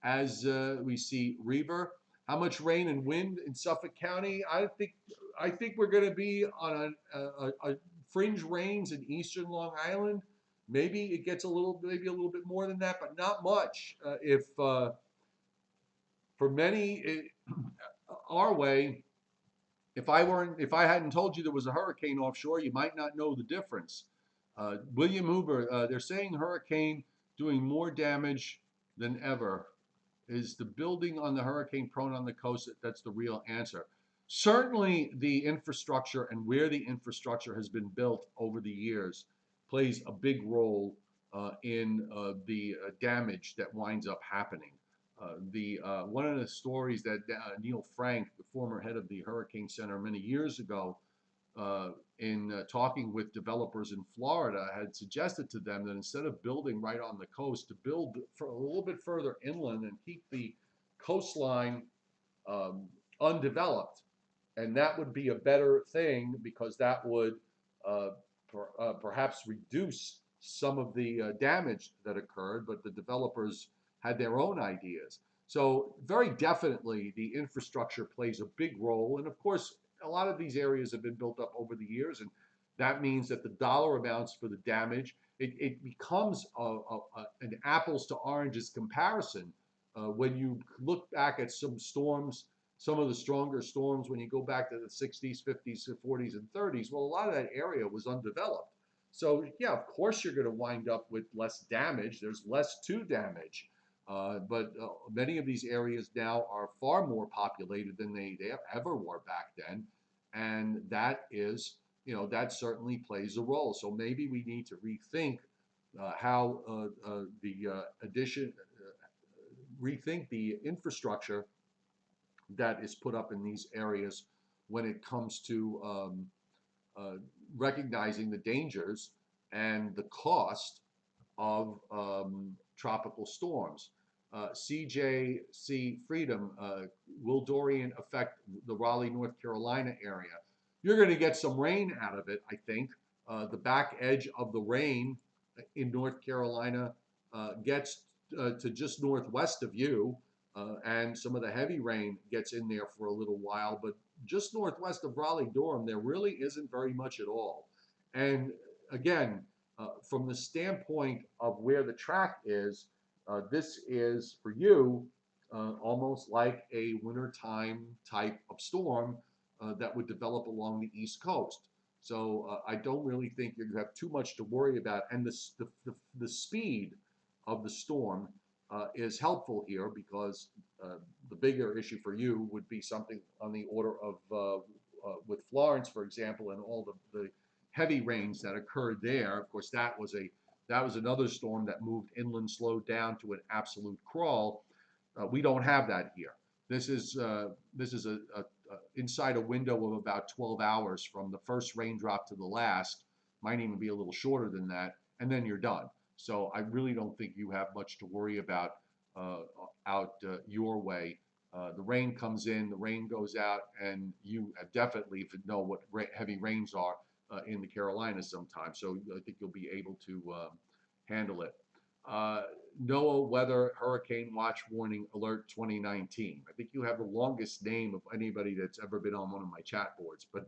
as we see Reaver. How much rain and wind in Suffolk County? I think we're going to be on a fringe rains in eastern Long Island. Maybe it gets maybe a little bit more than that, but not much. If for many our way, if I hadn't told you there was a hurricane offshore, you might not know the difference. William Hoover, they're saying hurricane doing more damage than ever. Is the building on the hurricane prone on the coast? That's the real answer. Certainly, the infrastructure and where the infrastructure has been built over the years plays a big role in the damage that winds up happening. The One of the stories that Neil Frank, the former head of the Hurricane Center many years ago, in talking with developers in Florida, had suggested to them that instead of building right on the coast, to build for a little bit further inland and keep the coastline undeveloped. And that would be a better thing because that would perhaps reduce some of the damage that occurred, but the developers had their own ideas. So very definitely the infrastructure plays a big role. And of course, a lot of these areas have been built up over the years, and that means that the dollar amounts for the damage, it becomes an apples to oranges comparison when you look back at some storms, some of the stronger storms, when you go back to the 60s, 50s, 40s, and 30s. Well, a lot of that area was undeveloped. So, yeah, of course you're going to wind up with less damage. There's less to damage. But many of these areas now are far more populated than they ever were back then. And that is, that certainly plays a role. So maybe we need to rethink how rethink the infrastructure that is put up in these areas when it comes to recognizing the dangers and the cost of tropical storms. CJC Freedom, will Dorian affect the Raleigh, North Carolina area? You're going to get some rain out of it, I think. The back edge of the rain in North Carolina gets to just northwest of you, and some of the heavy rain gets in there for a little while, but just northwest of Raleigh-Durham, there really isn't very much at all. And again, from the standpoint of where the track is, this is for you almost like a wintertime type of storm that would develop along the East Coast. So I don't really think you have too much to worry about. And the speed of the storm is helpful here because the bigger issue for you would be something on the order of with Florence, for example, and all the heavy rains that occurred there. Of course, that was another storm that moved inland, slowed down to an absolute crawl. We don't have that here. This is inside a window of about 12 hours from the first raindrop to the last. Might even be a little shorter than that, and then you're done. So I really don't think you have much to worry about out your way. The rain comes in, the rain goes out, and you definitely know what heavy rains are in the Carolinas sometimes. So I think you'll be able to handle it. NOAA Weather Hurricane Watch Warning Alert 2019. I think you have the longest name of anybody that's ever been on one of my chat boards. But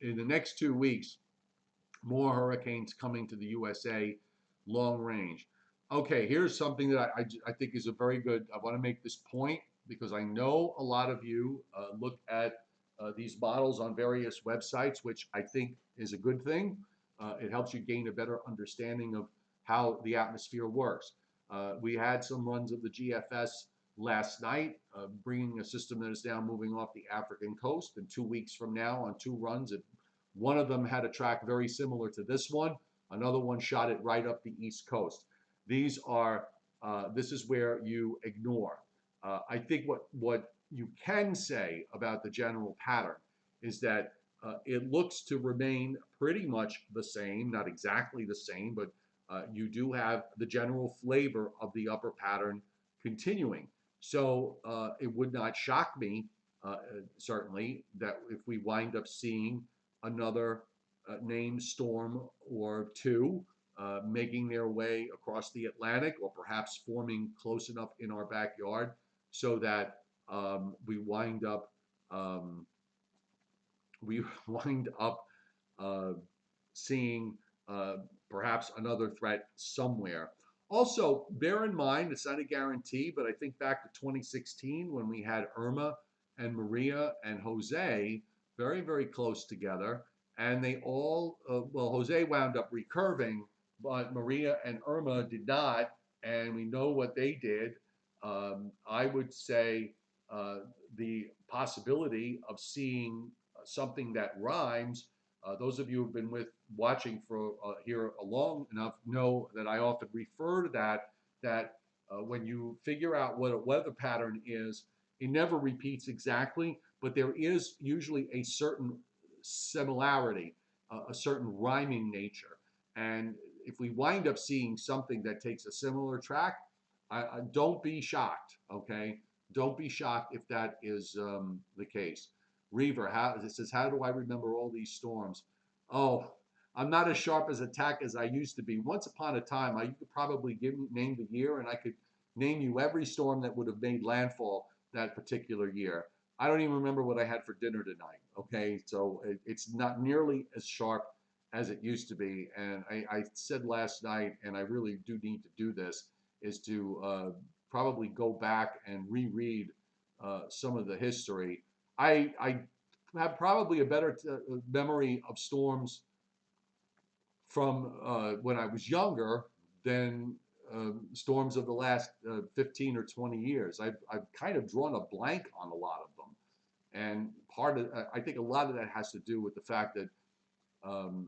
in the next 2 weeks, more hurricanes coming to the USA, long range. Okay, here's something that I think is a very good. I want to make this point because I know a lot of you look at these models on various websites, which I think is a good thing. It helps you gain a better understanding of how the atmosphere works. We had some runs of the GFS last night, bringing a system that is now moving off the African coast. And 2 weeks from now, on two runs, one of them had a track very similar to this one. Another one shot it right up the East Coast. These are this is where you ignore. I think what you can say about the general pattern is that it looks to remain pretty much the same, not exactly the same, but you do have the general flavor of the upper pattern continuing. So it would not shock me, certainly, that if we wind up seeing another named storm or two making their way across the Atlantic, or perhaps forming close enough in our backyard so that we wind up um, we wind up uh, seeing perhaps another threat somewhere. Also, bear in mind, it's not a guarantee, but I think back to 2016 when we had Irma and Maria and Jose very, very close together. And they all, well, Jose wound up recurving, but Maria and Irma did not. And we know what they did. I would say uh, the possibility of seeing something that rhymes. Those of you who've been watching for here long enough know that I often refer to that when you figure out what a weather pattern is, it never repeats exactly, but there is usually a certain similarity, a certain rhyming nature. And if we wind up seeing something that takes a similar track, don't be shocked, okay? Don't be shocked if that is the case. Reaver, it says, how do I remember all these storms? Oh, I'm not as sharp as a tack as I used to be. Once upon a time, you could probably name the year, and I could name you every storm that would have made landfall that particular year. I don't even remember what I had for dinner tonight. Okay, so it's not nearly as sharp as it used to be. And I said last night, and I really do need to do this, is to probably go back and reread some of the history. I have probably a better memory of storms from when I was younger than storms of the last 15 or 20 years. I've kind of drawn a blank on a lot of them. And I think a lot of that has to do with the fact that um,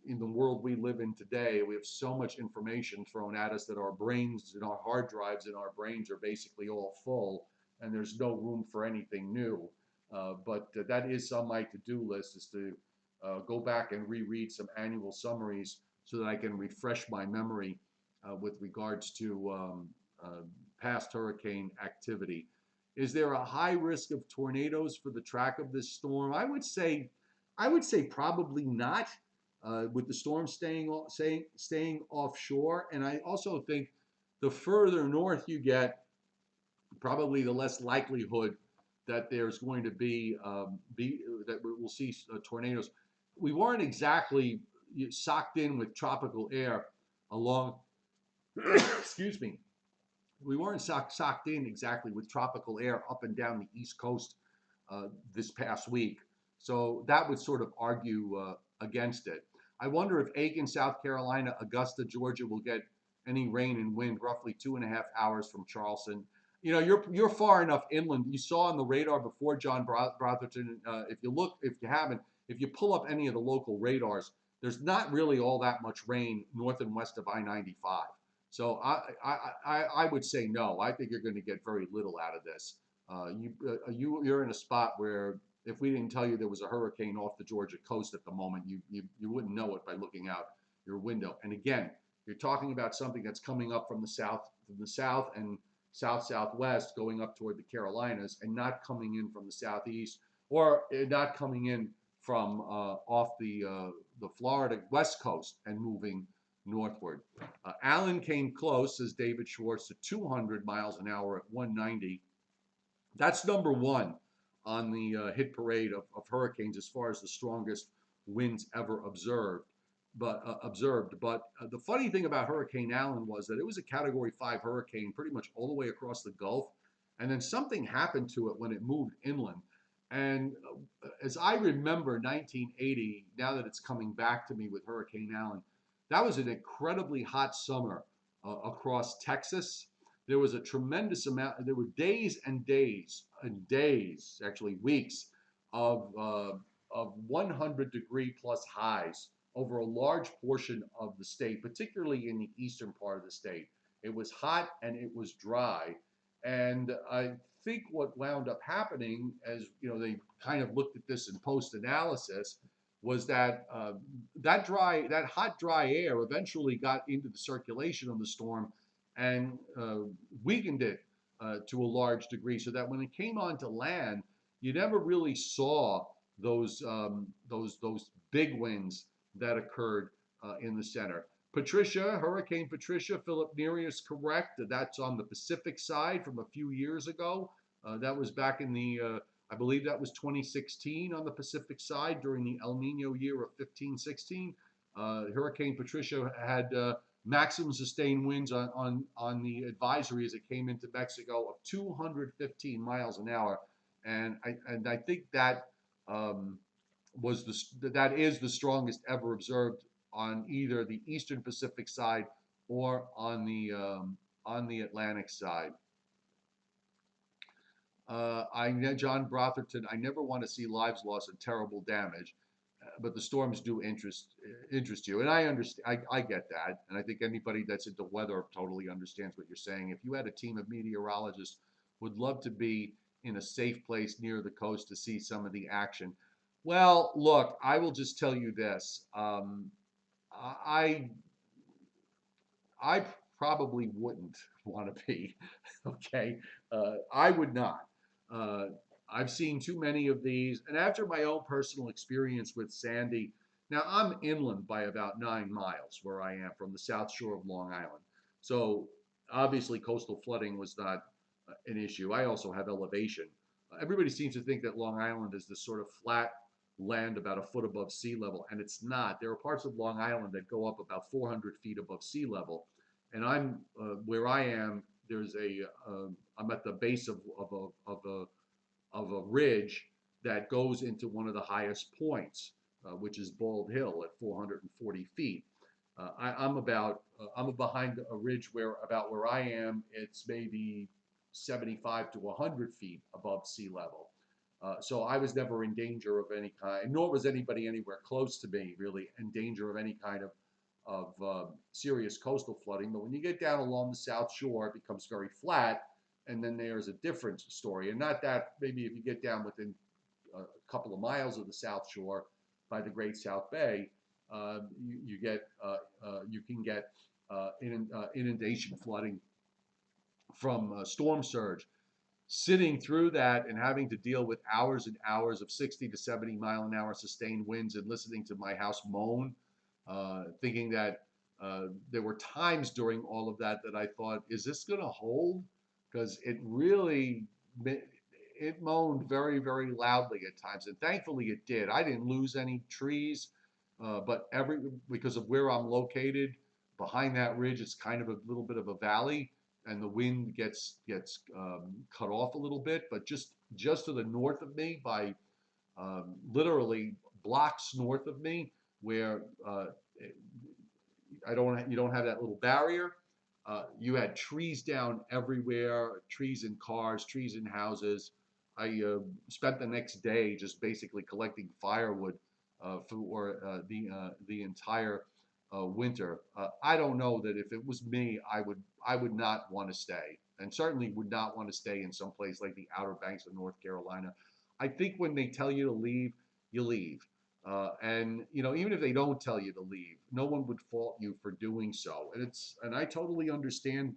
in the world we live in today, we have so much information thrown at us that our brains and our hard drives in our brains are basically all full, and there's no room for anything new. But that is on my to-do list, is to go back and reread some annual summaries so that I can refresh my memory with regards to past hurricane activity. Is there a high risk of tornadoes for the track of this storm? I would say probably not, with the storm staying offshore. And I also think the further north you get, probably the less likelihood that there's going to be that we'll see tornadoes. We weren't exactly socked in with tropical air along. Excuse me. We weren't socked in exactly with tropical air up and down the East Coast this past week. So that would sort of argue against it. I wonder if Aiken, South Carolina, Augusta, Georgia will get any rain and wind roughly 2.5 hours from Charleston. You know, you're far enough inland. You saw on the radar before, John Brotherton. If you haven't, if you pull up any of the local radars, there's not really all that much rain north and west of I-95. So I would say no. I think you're going to get very little out of this. You're in a spot where if we didn't tell you there was a hurricane off the Georgia coast at the moment, you wouldn't know it by looking out your window. And again, you're talking about something that's coming up from the south and southwest, going up toward the Carolinas, and not coming in from the southeast, or not coming in from off the Florida west coast and moving northward. Allen came close, says David Schwartz, to 200 miles an hour at 190. That's number one on the hit parade of hurricanes as far as the strongest winds ever observed. but observed. But the funny thing about Hurricane Allen was that it was a Category 5 hurricane pretty much all the way across the Gulf, and then something happened to it when it moved inland. And as I remember 1980, now that it's coming back to me with Hurricane Allen, that was an incredibly hot summer across Texas. There was a tremendous amount, there were days and days and days, actually weeks, of 100-degree plus highs over a large portion of the state, particularly in the eastern part of the state. It was hot and it was dry. And I think what wound up happening, as you know, they kind of looked at this in post-analysis, was that that hot, dry air eventually got into the circulation of the storm and weakened it to a large degree, so that when it came onto land, you never really saw those big winds that occurred in the center. Patricia, Hurricane Patricia, Philip Neary is correct. That's on the Pacific side from a few years ago. That was back in I believe that was 2016 on the Pacific side during the El Nino year of 15-16. Hurricane Patricia had maximum sustained winds on the advisory as it came into Mexico of 215 miles an hour. And I think that that is the strongest ever observed on either the Eastern Pacific side or on the Atlantic side. John Brotherton, I never want to see lives lost and terrible damage, but the storms do interest you, and I understand. I get that, and I think anybody that's into weather totally understands what you're saying. If you had a team of meteorologists, would love to be in a safe place near the coast to see some of the action. Well, look, I will just tell you this. I I probably wouldn't want to be. Okay, I would not. Uh, I've seen too many of these, and after my own personal experience with Sandy, now I'm inland by about 9 miles where I am from the south shore of Long Island. So obviously, coastal flooding was not an issue. I also have elevation. Everybody seems to think that Long Island is this sort of flat land about a foot above sea level, and it's not. There are parts of Long Island that go up about 400 feet above sea level, and I'm where I am. I'm at the base of a ridge that goes into one of the highest points, which is Bald Hill at 440 feet. I'm behind a ridge where I am. It's maybe 75 to 100 feet above sea level. So I was never in danger of any kind, nor was anybody anywhere close to me really in danger of any kind of serious coastal flooding. But when you get down along the South Shore, it becomes very flat, and then there's a different story. And not that maybe if you get down within a couple of miles of the South Shore by the Great South Bay, you can get inundation flooding from storm surge. Sitting through that and having to deal with hours and hours of 60 to 70 mile an hour sustained winds and listening to my house moan, thinking that there were times during all of that that I thought, is this going to hold? Because it moaned very, very loudly at times, and thankfully it did. I didn't lose any trees, but because of where I'm located, behind that ridge, it's kind of a little bit of a valley, and the wind gets cut off a little bit. But just to the north of me, by literally blocks north of me, where you don't have that little barrier. You had trees down everywhere, trees in cars, trees in houses. I spent the next day just basically collecting firewood for the entire winter. I don't know that if it was me, I would not want to stay, and certainly would not want to stay in some place like the Outer Banks of North Carolina. I think when they tell you to leave, you leave. And even if they don't tell you to leave, no one would fault you for doing so. And I totally understand.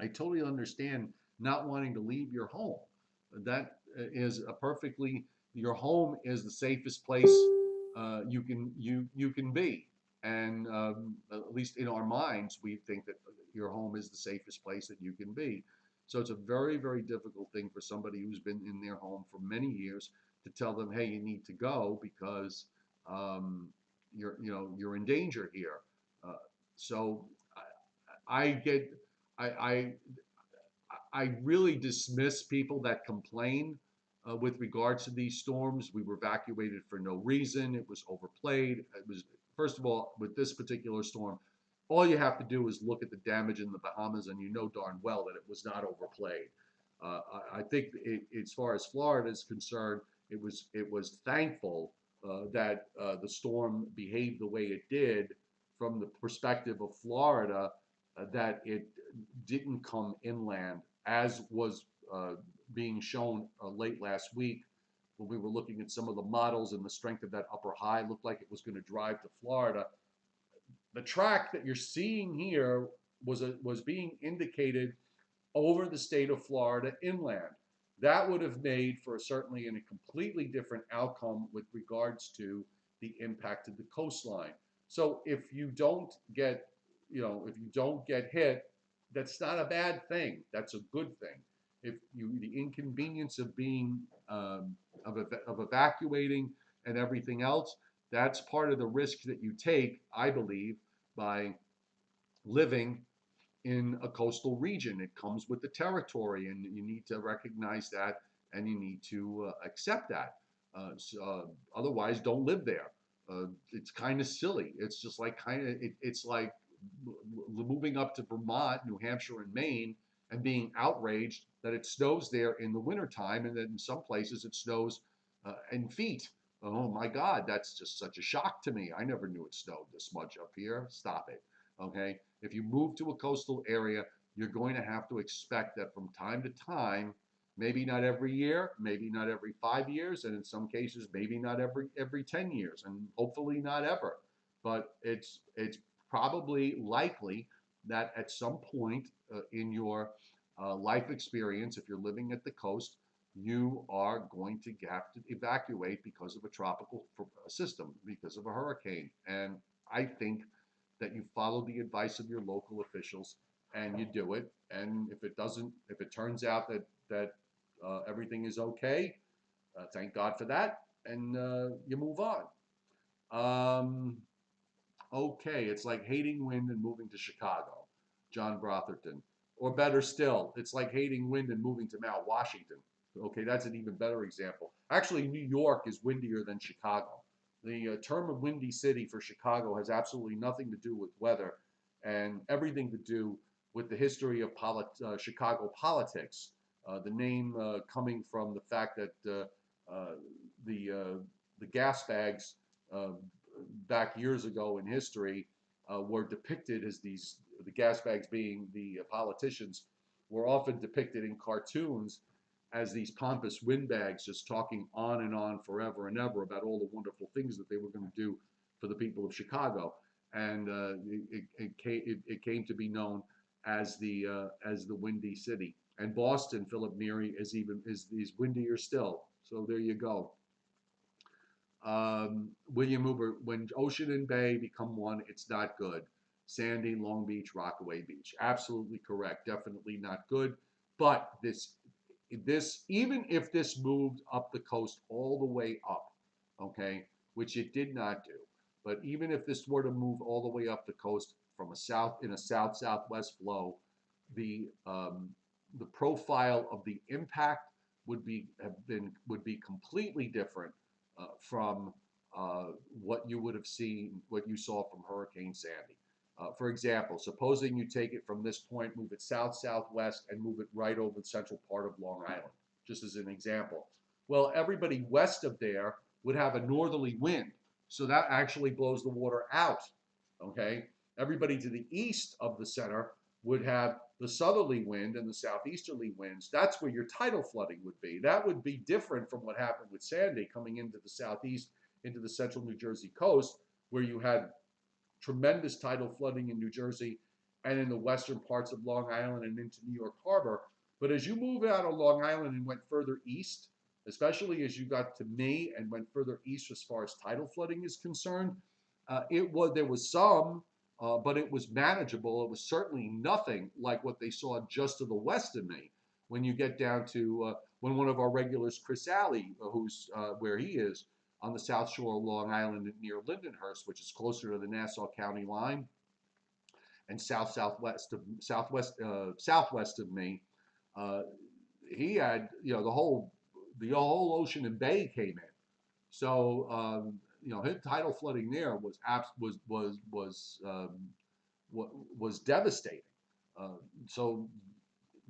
I totally understand not wanting to leave your home. That is your home is the safest place you can be. And at least in our minds, we think that your home is the safest place that you can be. So it's a very, very difficult thing for somebody who's been in their home for many years to tell them, hey, you need to go because you're in danger here. Uh, so I get I I really dismiss people that complain with regards to these storms. We were evacuated for no reason. It was overplayed. It was, first of all, with this particular storm, all you have to do is look at the damage in the Bahamas, and you know darn well that it was not overplayed. I think as far as Florida is concerned, it was thankful that the storm behaved the way it did from the perspective of Florida, that it didn't come inland, as was being shown late last week when we were looking at some of the models, and the strength of that upper high looked like it was going to drive to Florida. The track that you're seeing here was being indicated over the state of Florida inland. That would have made for certainly in a completely different outcome with regards to the impact of the coastline. So if you don't get, if you don't get hit, that's not a bad thing. That's a good thing. If you, the inconvenience of being, of evacuating and everything else, that's part of the risk that you take, I believe, by living in a coastal region. It comes with the territory, and you need to recognize that, and you need to accept that. Otherwise, don't live there. It's kind of silly. It's just like it's like moving up to Vermont, New Hampshire, and Maine, and being outraged that it snows there in the wintertime, and then in some places it snows in feet. Oh my God, that's just such a shock to me. I never knew it snowed this much up here. Stop it. Okay. If you move to a coastal area, you're going to have to expect that from time to time, maybe not every year, maybe not every 5 years, and in some cases, maybe not every 10 years, and hopefully not ever. But it's probably likely that at some point in your life experience, if you're living at the coast, you are going to have to evacuate because of a tropical system, because of a hurricane. And I think that you follow the advice of your local officials and you do it. And if it turns out that everything is okay, thank God for that, and you move on. Okay, it's like hating wind and moving to Chicago, John Brotherton. Or better still, it's like hating wind and moving to Mount Washington. Okay, that's an even better example. Actually, New York is windier than Chicago. The term of windy city for Chicago has absolutely nothing to do with weather and everything to do with the history of Chicago politics. The name coming from the fact that the gas bags back years ago in history were depicted as the gas bags being the politicians, were often depicted in cartoons as these pompous windbags just talking on forever and ever about all the wonderful things that they were going to do for the people of Chicago. And it came to be known as the Windy City. And Boston, Philip Neary, is windier still. So there you go. William Huber, when ocean and bay become one, it's not good. Sandy, Long Beach, Rockaway Beach. Absolutely correct. Definitely not good. But this, even if this moved up the coast all the way up, okay, which it did not do, but even if this were to move all the way up the coast from a south-southwest flow, the profile of the impact would be completely different from what you would have seen, what you saw from Hurricane Sandy. For example, supposing you take it from this point, move it south-southwest, and move it right over the central part of Long Island, just as an example. Well, everybody west of there would have a northerly wind, so that actually blows the water out, okay? Everybody to the east of the center would have the southerly wind and the southeasterly winds. That's where your tidal flooding would be. That would be different from what happened with Sandy coming into the southeast, into the central New Jersey coast, where you had tremendous tidal flooding in New Jersey and in the western parts of Long Island and into New York Harbor. But as you move out of Long Island and went further east, especially as you got to Maine and went further east as far as tidal flooding is concerned, there was some, but it was manageable. It was certainly nothing like what they saw just to the west of me. When you get down to when one of our regulars, Chris Alley, who's where he is, on the south shore of Long Island near Lindenhurst, which is closer to the Nassau County line, and southwest of me. Uh, he had, the whole ocean and bay came in. So his tidal flooding there was devastating. Uh, so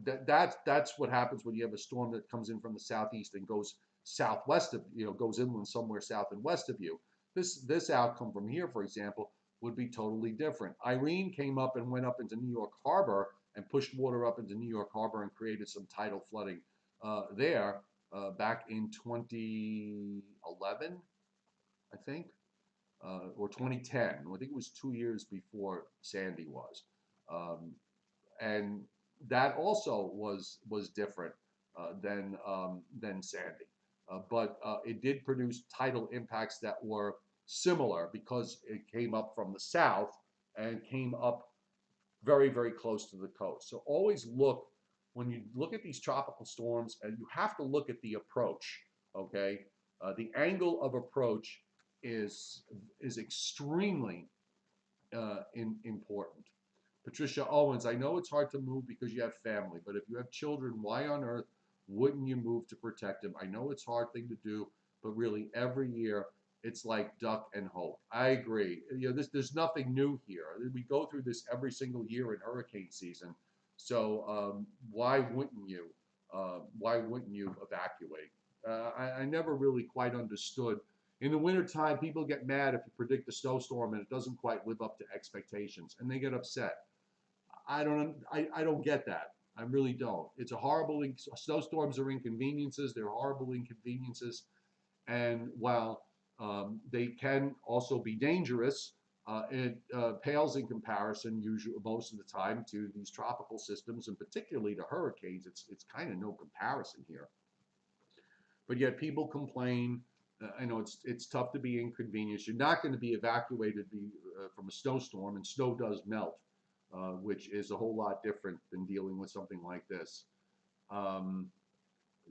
that's what happens when you have a storm that comes in from the southeast and goes southwest of, goes inland somewhere south and west of you. This outcome from here, for example, would be totally different. Irene came up and went up into New York Harbor and pushed water up into New York Harbor and created some tidal flooding there back in 2011, I think, or 2010. I think it was 2 years before Sandy was. And that also was different than Sandy, but it did produce tidal impacts that were similar because it came up from the south and came up very, very close to the coast. So always look, when you look at these tropical storms, and you have to look at the approach. Okay, the angle of approach is extremely important. Patricia Owens, I know it's hard to move because you have family, but if you have children, why on earth wouldn't you move to protect them? I know it's a hard thing to do, but really every year it's like duck and hope. I agree. There's nothing new here. We go through this every single year in hurricane season. So why wouldn't you? Why wouldn't you evacuate? I never really quite understood. In the wintertime, people get mad if you predict a snowstorm and it doesn't quite live up to expectations, and they get upset. I don't get that. I really don't. It's a horrible. Snowstorms are inconveniences. They're horrible inconveniences, and while they can also be dangerous, it pales in comparison, usually most of the time, to these tropical systems, and particularly to hurricanes. It's kind of no comparison here. But yet people complain. I know it's tough to be inconvenienced. You're not going to be evacuated from a snowstorm, and snow does melt, which is a whole lot different than dealing with something like this.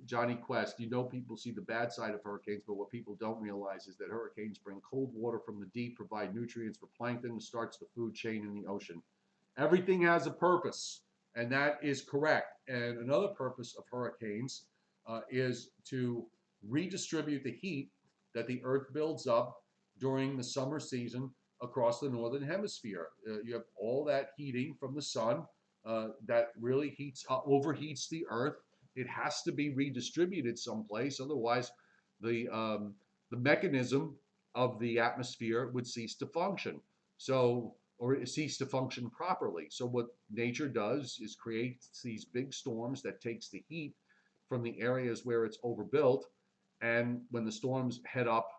Johnny Quest, people see the bad side of hurricanes, but what people don't realize is that hurricanes bring cold water from the deep, provide nutrients for plankton, and starts the food chain in the ocean. Everything has a purpose, and that is correct. And another purpose of hurricanes is to redistribute the heat that the earth builds up during the summer season across the northern hemisphere. You have all that heating from the sun that really overheats the earth. It has to be redistributed someplace, otherwise the mechanism of the atmosphere would cease to function. Or cease to function properly. So what nature does is create these big storms that takes the heat from the areas where it's overbuilt, and when the storms head up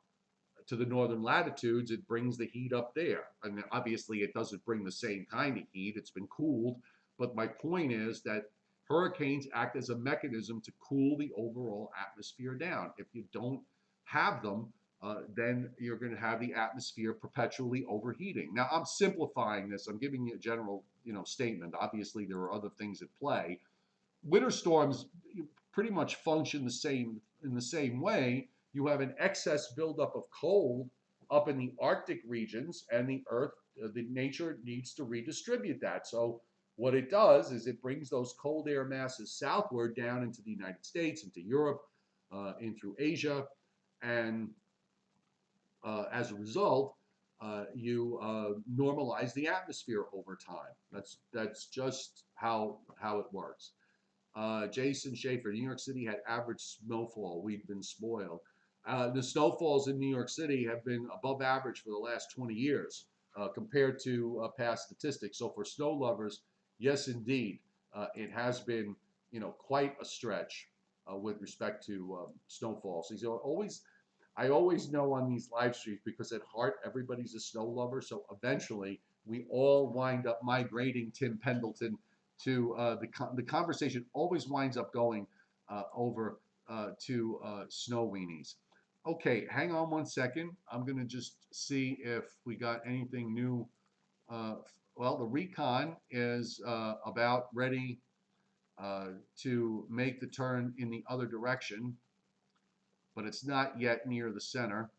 to the northern latitudes, it brings the heat up there. And obviously it doesn't bring the same kind of heat. It's been cooled. But my point is that hurricanes act as a mechanism to cool the overall atmosphere down. If you don't have them, then you're going to have the atmosphere perpetually overheating. Now, I'm simplifying this. I'm giving you a general, statement. Obviously, there are other things at play. Winter storms pretty much function in the same way. You have an excess buildup of cold up in the Arctic regions, and the nature needs to redistribute that. So what it does is it brings those cold air masses southward down into the United States, into Europe, in through Asia, and as a result, you normalize the atmosphere over time. That's just how it works. Jason Schaefer, New York City had average snowfall. We've been spoiled. The snowfalls in New York City have been above average for the last 20 years compared to past statistics. So for snow lovers, yes, indeed, it has been quite a stretch with respect to snowfall. So I always know on these live streams, because at heart everybody's a snow lover. So eventually we all wind up migrating, Tim Pendleton, to the conversation always winds up going over to snow weenies. Okay, hang on one second. I'm going to just see if we got anything new. Well, the recon is about ready to make the turn in the other direction, but it's not yet near the center.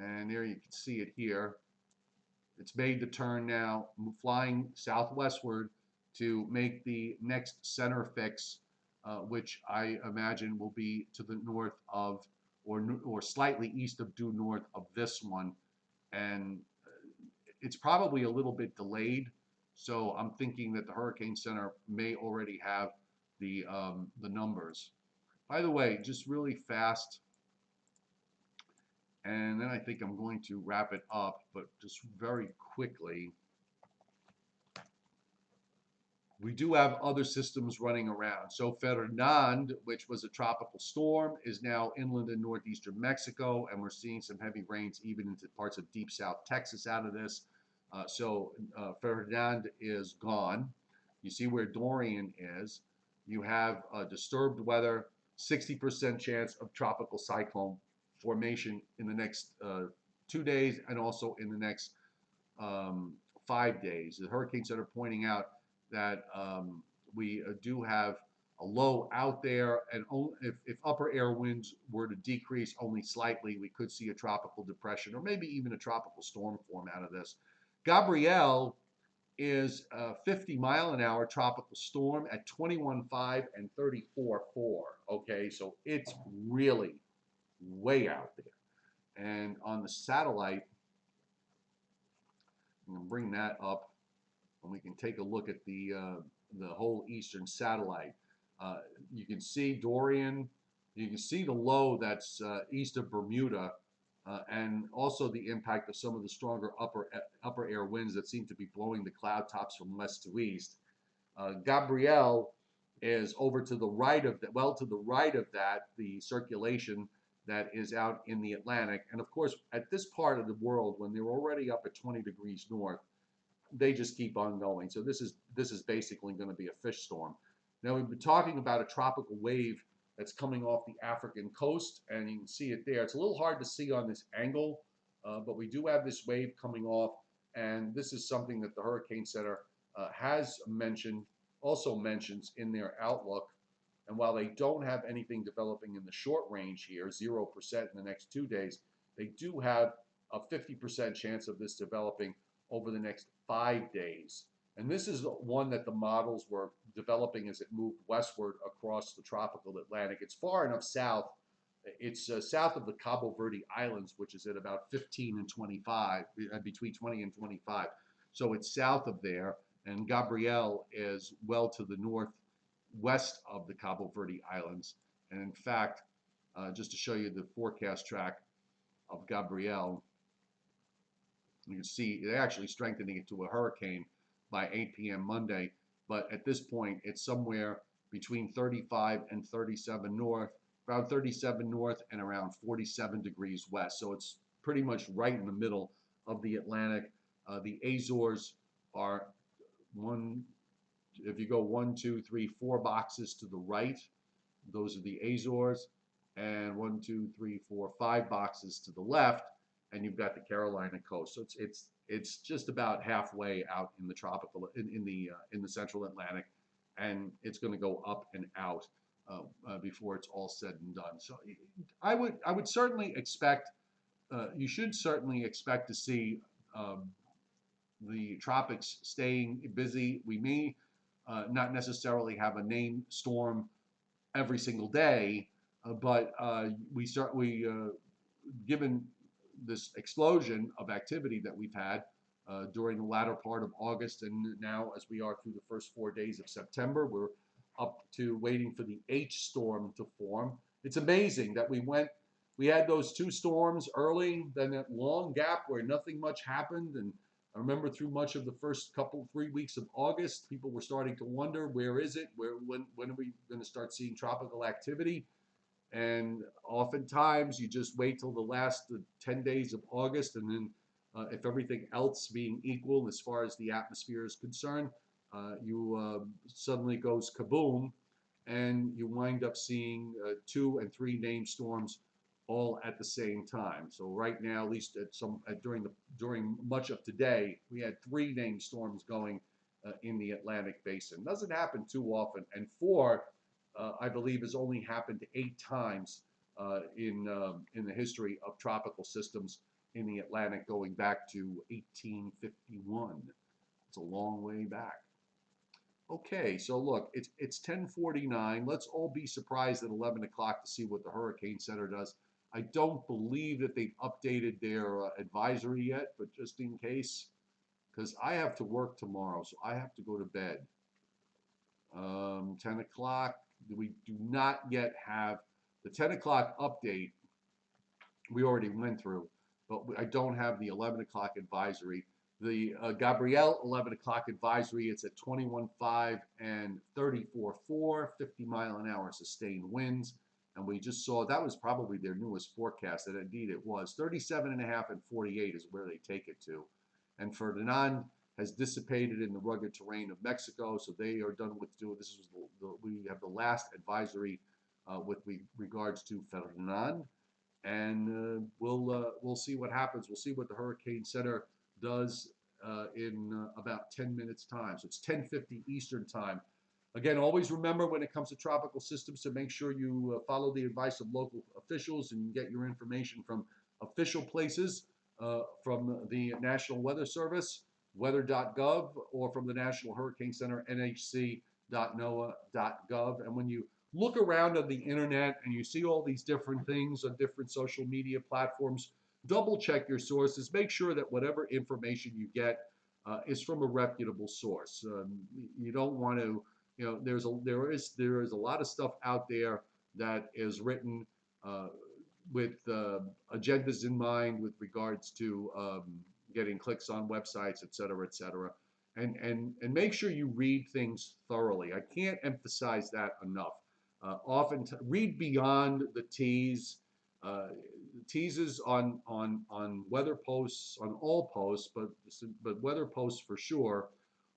And there you can see it here. It's made the turn now, flying southwestward to make the next center fix, which I imagine will be to the north of, or slightly east of due north of this one. And it's probably a little bit delayed. So I'm thinking that the Hurricane Center may already have the numbers. By the way, just really fast, and then I think I'm going to wrap it up, but just very quickly, we do have other systems running around. So Ferdinand, which was a tropical storm, is now inland in northeastern Mexico, and we're seeing some heavy rains even into parts of deep south Texas out of this. Ferdinand is gone. You see where Dorian is. You have disturbed weather, 60% chance of tropical cyclone formation in the next 2 days and also in the next 5 days. The Hurricane Center pointing out that we do have a low out there, and if upper air winds were to decrease only slightly, we could see a tropical depression or maybe even a tropical storm form out of this. Gabrielle is a 50-mile-an-hour tropical storm at 21.5 and 34.4. Okay, so it's really way out there. And on the satellite, I'm going to bring that up, and we can take a look at the whole eastern satellite. You can see Dorian. You can see the low that's east of Bermuda, and also the impact of some of the stronger upper air winds that seem to be blowing the cloud tops from west to east. Gabrielle is over to the right of that. Well, to the right of that, the circulation that is out in the Atlantic, and of course, at this part of the world, when they're already up at 20 degrees north, they just keep on going. So this is basically going to be a fish storm. Now we've been talking about a tropical wave that's coming off the African coast, and you can see it there. It's a little hard to see on this angle, but we do have this wave coming off, and this is something that the Hurricane Center has mentioned, also mentions in their outlook. And while they don't have anything developing in the short range here, 0% in the next 2 days, they do have a 50% chance of this developing over the next 5 days. And this is one that the models were developing as it moved westward across the tropical Atlantic. It's far enough south. It's south of the Cabo Verde Islands, which is at about 15 and 25, between 20 and 25. So it's south of there. And Gabrielle is well to the northwest of the Cabo Verde Islands. And in fact, just to show you the forecast track of Gabrielle, you can see they're actually strengthening it to a hurricane by 8 p.m. Monday. But at this point, it's somewhere between 35 and 37 north, around 37 north and around 47 degrees west. So it's pretty much right in the middle of the Atlantic. The Azores are if you go 1, 2, 3, 4 boxes to the right, those are the Azores, and 1, 2, 3, 4, 5 boxes to the left, and you've got the Carolina coast. So it's just about halfway out in the tropical in the central Atlantic, and it's going to go up and out before it's all said and done. So I would certainly expect you should certainly expect to see the tropics staying busy. We may not necessarily have a named storm every single day, but given this explosion of activity that we've had during the latter part of August, and now as we are through the first 4 days of September, we're up to waiting for the H storm to form. It's amazing that we had those 2 storms early, then that long gap where nothing much happened. And I remember through much of the first 3 weeks of August, people were starting to wonder, where is it? When are we going to start seeing tropical activity? And oftentimes you just wait till the last 10 days of August, and then if everything else being equal as far as the atmosphere is concerned, you suddenly goes kaboom, and you wind up seeing 2 and 3 named storms all at the same time. So right now, at least during much of today, we had 3 named storms going in the Atlantic basin. Doesn't happen too often, and 4, I believe, has only happened 8 times in the history of tropical systems in the Atlantic going back to 1851. It's a long way back. Okay, so look, it's 10:49. Let's all be surprised at 11 o'clock to see what the Hurricane Center does. I don't believe that they've updated their advisory yet, but just in case, because I have to work tomorrow, so I have to go to bed. 10 o'clock, we do not yet have the 10 o'clock update. We already went through, but I don't have the 11 o'clock advisory. The Gabrielle 11 o'clock advisory, it's at 21.5 and 34.4, 50-mile-an-hour sustained winds. And we just saw that was probably their newest forecast, and indeed it was. 37.5 and 48 is where they take it to. And Ferdinand has dissipated in the rugged terrain of Mexico, so they are done with doing this. We have the last advisory with regards to Ferdinand, and we'll see what happens. We'll see what the Hurricane Center does in about 10 minutes time. So it's 10:50 Eastern time. Again, always remember when it comes to tropical systems to make sure you follow the advice of local officials and get your information from official places, from the National Weather Service, weather.gov, or from the National Hurricane Center, nhc.noaa.gov. And when you look around on the internet and you see all these different things on different social media platforms, double check your sources. Make sure that whatever information you get is from a reputable source. You don't want to, there is a lot of stuff out there that is written with agendas in mind with regards to getting clicks on websites, et cetera, et cetera. And make sure you read things thoroughly. I can't emphasize that enough. Often read beyond the teases on weather posts, on all posts, but weather posts for sure,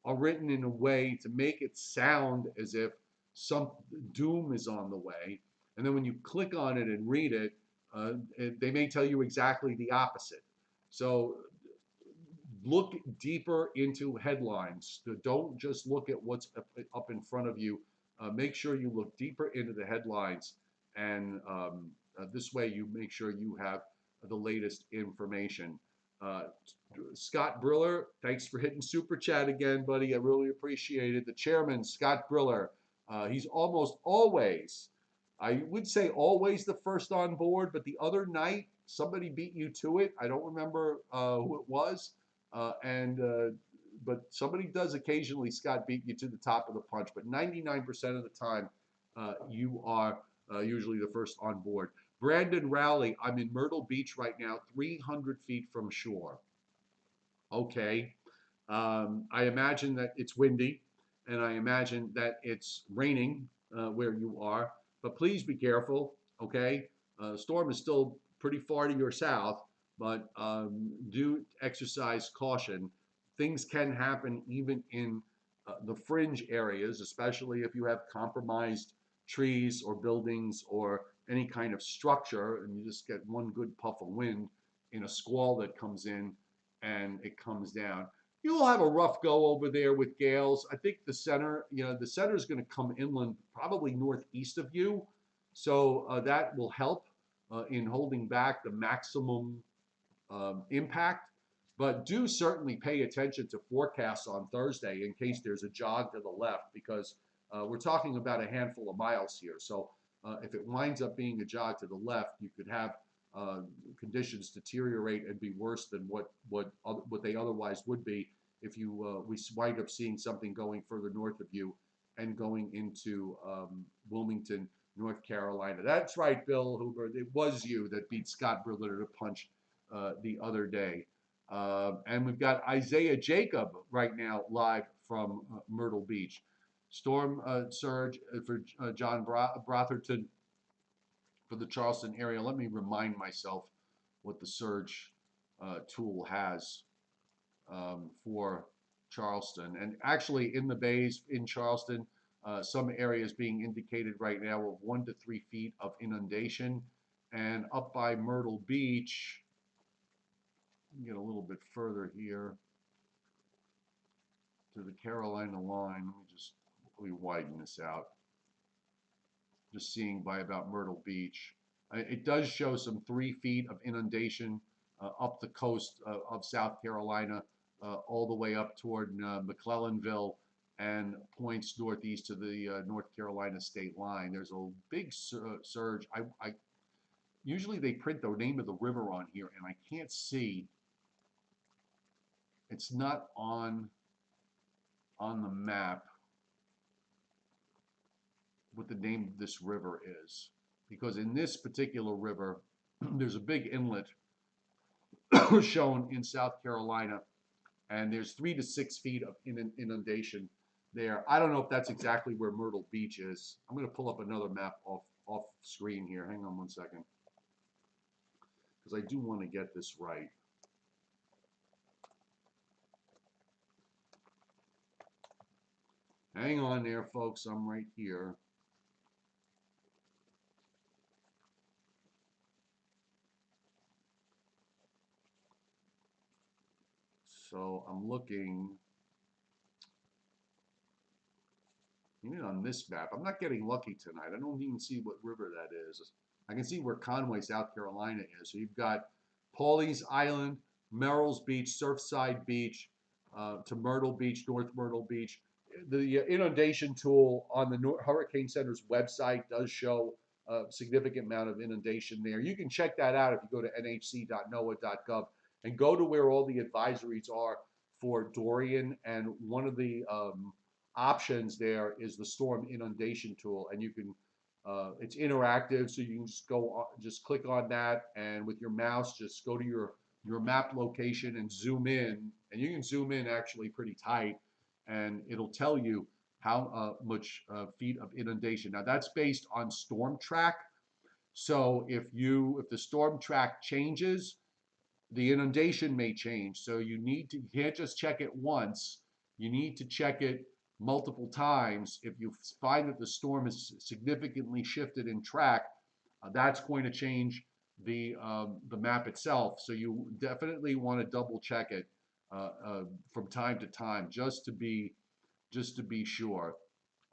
are written in a way to make it sound as if some doom is on the way. And then when you click on it and read it, they may tell you exactly the opposite. So look deeper into headlines. Don't just look at what's up in front of you. Make sure you look deeper into the headlines, and this way you make sure you have the latest information. Scott Briller, thanks for hitting Super Chat again, buddy. I really appreciate it. The chairman, Scott Briller, he's almost always, I would say always the first on board, but the other night somebody beat you to it. I don't remember who it was. But somebody does occasionally, Scott, beat you to the top of the punch. But 99% of the time, you are usually the first on board. Brandon Rowley, I'm in Myrtle Beach right now, 300 feet from shore. Okay. I imagine that it's windy, and I imagine that it's raining where you are. But please be careful, okay? Storm is still pretty far to your south, but do exercise caution. Things can happen even in the fringe areas, especially if you have compromised trees or buildings or any kind of structure, and you just get one good puff of wind in a squall that comes in and it comes down. You will have a rough go over there with gales. I think the center, the center is going to come inland, probably northeast of you. So that will help in holding back the maximum impact. But do certainly pay attention to forecasts on Thursday in case there's a jog to the left, because we're talking about a handful of miles here. So if it winds up being a jog to the left, you could have conditions deteriorate and be worse than what they otherwise would be if we wind up seeing something going further north of you and going into Wilmington, North Carolina. That's right, Bill Hoover. It was you that beat Scott Briller to punch the other day. And we've got Isaiah Jacob right now live from Myrtle Beach. Storm surge for John Brotherton for the Charleston area. Let me remind myself what the surge tool has for Charleston. And actually in the bays in Charleston, some areas being indicated right now of 1 to 3 feet of inundation. And up by Myrtle Beach, get a little bit further here to the Carolina line. Let me widen this out. Just seeing by about Myrtle Beach. It does show some 3 feet of inundation up the coast of South Carolina, all the way up toward McClellanville, and points northeast to the North Carolina state line. There's a big surge. I usually they print the name of the river on here, and I can't see. It's not on the map what the name of this river is, because in this particular river, there's a big inlet shown in South Carolina, and there's 3 to 6 feet of inundation there. I don't know if that's exactly where Myrtle Beach is. I'm going to pull up another map off screen here. Hang on one second, because I do want to get this right. Hang on there, folks. I'm right here. So I'm looking even on this map. I'm not getting lucky tonight. I don't even see what river that is. I can see where Conway, South Carolina is. So you've got Pawleys Island, Merrill's Beach, Surfside Beach, to Myrtle Beach, North Myrtle Beach. The inundation tool on the Hurricane Center's website does show a significant amount of inundation there. You can check that out if you go to nhc.noaa.gov and go to where all the advisories are for Dorian. And one of the options there is the storm inundation tool, and you can it's interactive, so you can just just click on that, and with your mouse just go to your map location and zoom in, and you can zoom in actually pretty tight, and it'll tell you how much feet of inundation. Now that's based on storm track, so if the storm track changes, the inundation may change. So you can't just check it once. You need to check it multiple times. If you find that the storm is significantly shifted in track, that's going to change the map itself. So you definitely want to double check it from time to time, just to be sure.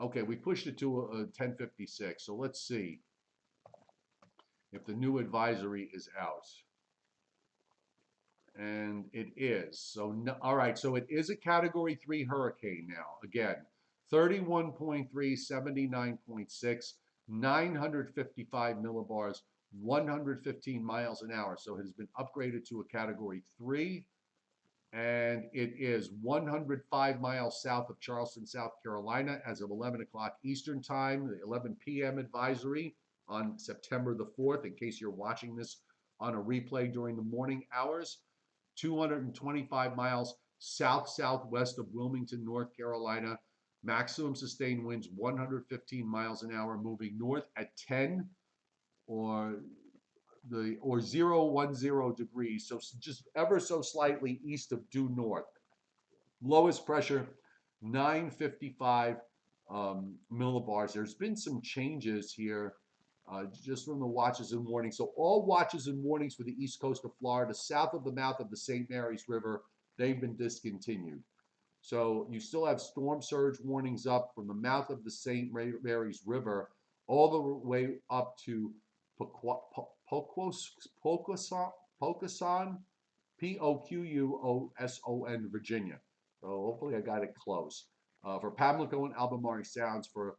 Okay, we pushed it to 10:56. So let's see if the new advisory is out. And it is. So, no, all right, so it is a Category 3 hurricane now. Again, 31.3, 79.6, 955 millibars, 115 miles an hour. So it has been upgraded to a Category 3, and it is 105 miles south of Charleston, South Carolina, as of 11 o'clock Eastern Time, the 11 p.m. advisory on September the 4th, in case you're watching this on a replay during the morning hours. 225 miles south-southwest of Wilmington, North Carolina. Maximum sustained winds 115 miles an hour, moving north at 10 or 010 degrees, so just ever so slightly east of due north. Lowest pressure 955 millibars. There's been some changes here just from the watches and warnings. So all watches and warnings for the east coast of Florida, south of the mouth of the St. Mary's River, they've been discontinued. So you still have storm surge warnings up from the mouth of the St. Mary's River all the way up to Poquoson, P-O-Q-U-O-S-O-N, Virginia. So hopefully I got it close. For Pamlico and Albemarle Sounds, for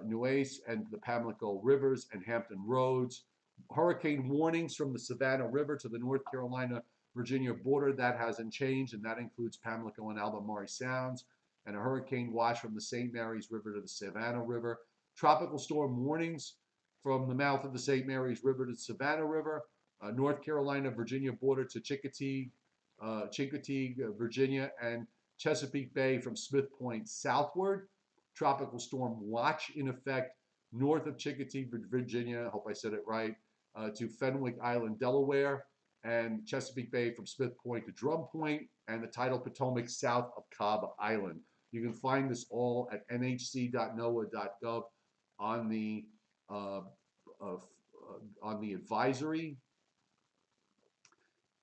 Nueces and the Pamlico Rivers and Hampton Roads. Hurricane warnings from the Savannah River to the North Carolina-Virginia border, that hasn't changed, and that includes Pamlico and Albemarle Sounds. And a hurricane watch from the St. Mary's River to the Savannah River. Tropical storm warnings from the mouth of the St. Mary's River to the Savannah River. North Carolina-Virginia border to Chincoteague, Virginia, and Chesapeake Bay from Smith Point southward. Tropical storm watch in effect north of Chincoteague, Virginia, I hope I said it right, to Fenwick Island, Delaware, and Chesapeake Bay from Smith Point to Drum Point, and the tidal Potomac south of Cobb Island. You can find this all at nhc.noaa.gov on the advisory.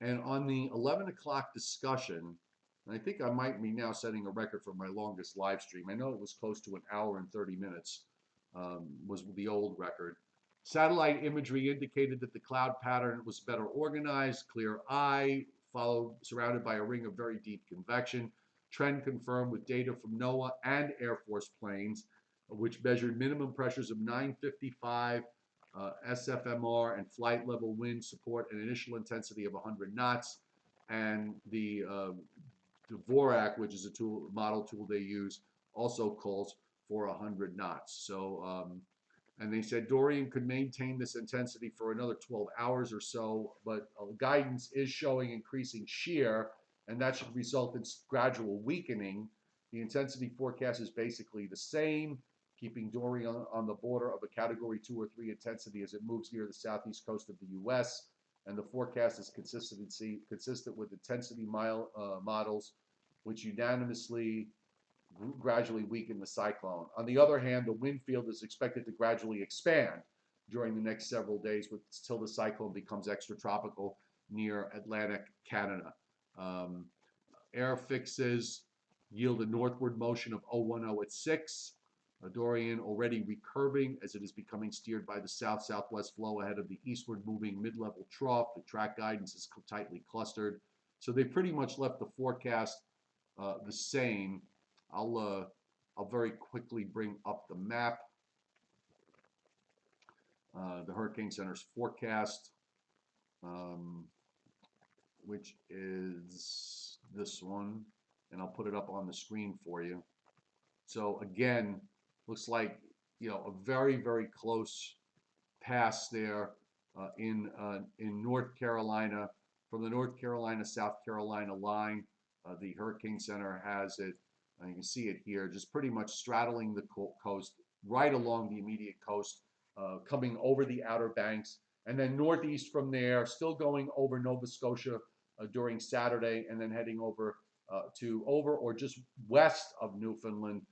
And on the 11 o'clock discussion, and I think I might be now setting a record for my longest live stream. I know it was close to an hour and 30 minutes, was the old record. Satellite imagery indicated that the cloud pattern was better organized, clear eye, surrounded by a ring of very deep convection. Trend confirmed with data from NOAA and Air Force planes, which measured minimum pressures of 955 SFMR and flight level wind support an initial intensity of 100 knots. And the Dvorak, which is a model tool they use, also calls for 100 knots. So, and they said Dorian could maintain this intensity for another 12 hours or so, but guidance is showing increasing shear, and that should result in gradual weakening. The intensity forecast is basically the same, keeping Dorian on the border of a Category 2 or 3 intensity as it moves near the southeast coast of the U.S., and the forecast is consistent with intensity models, which unanimously gradually weaken the cyclone. On the other hand, the wind field is expected to gradually expand during the next several days until the cyclone becomes extratropical near Atlantic Canada. Air fixes yield a northward motion of 010 at 6. Dorian already recurving as it is becoming steered by the south-southwest flow ahead of the eastward moving mid-level trough. The track guidance is tightly clustered. So they pretty much left the forecast the same. I'll very quickly bring up the map. The Hurricane Center's forecast, which is this one, and I'll put it up on the screen for you. So again, looks like, you know, a very, very close pass there in North Carolina. From the North Carolina, South Carolina line, the Hurricane Center has it, and you can see it here, just pretty much straddling the coast, right along the immediate coast, coming over the Outer Banks, and then northeast from there, still going over Nova Scotia during Saturday, and then heading over or just west of Newfoundland.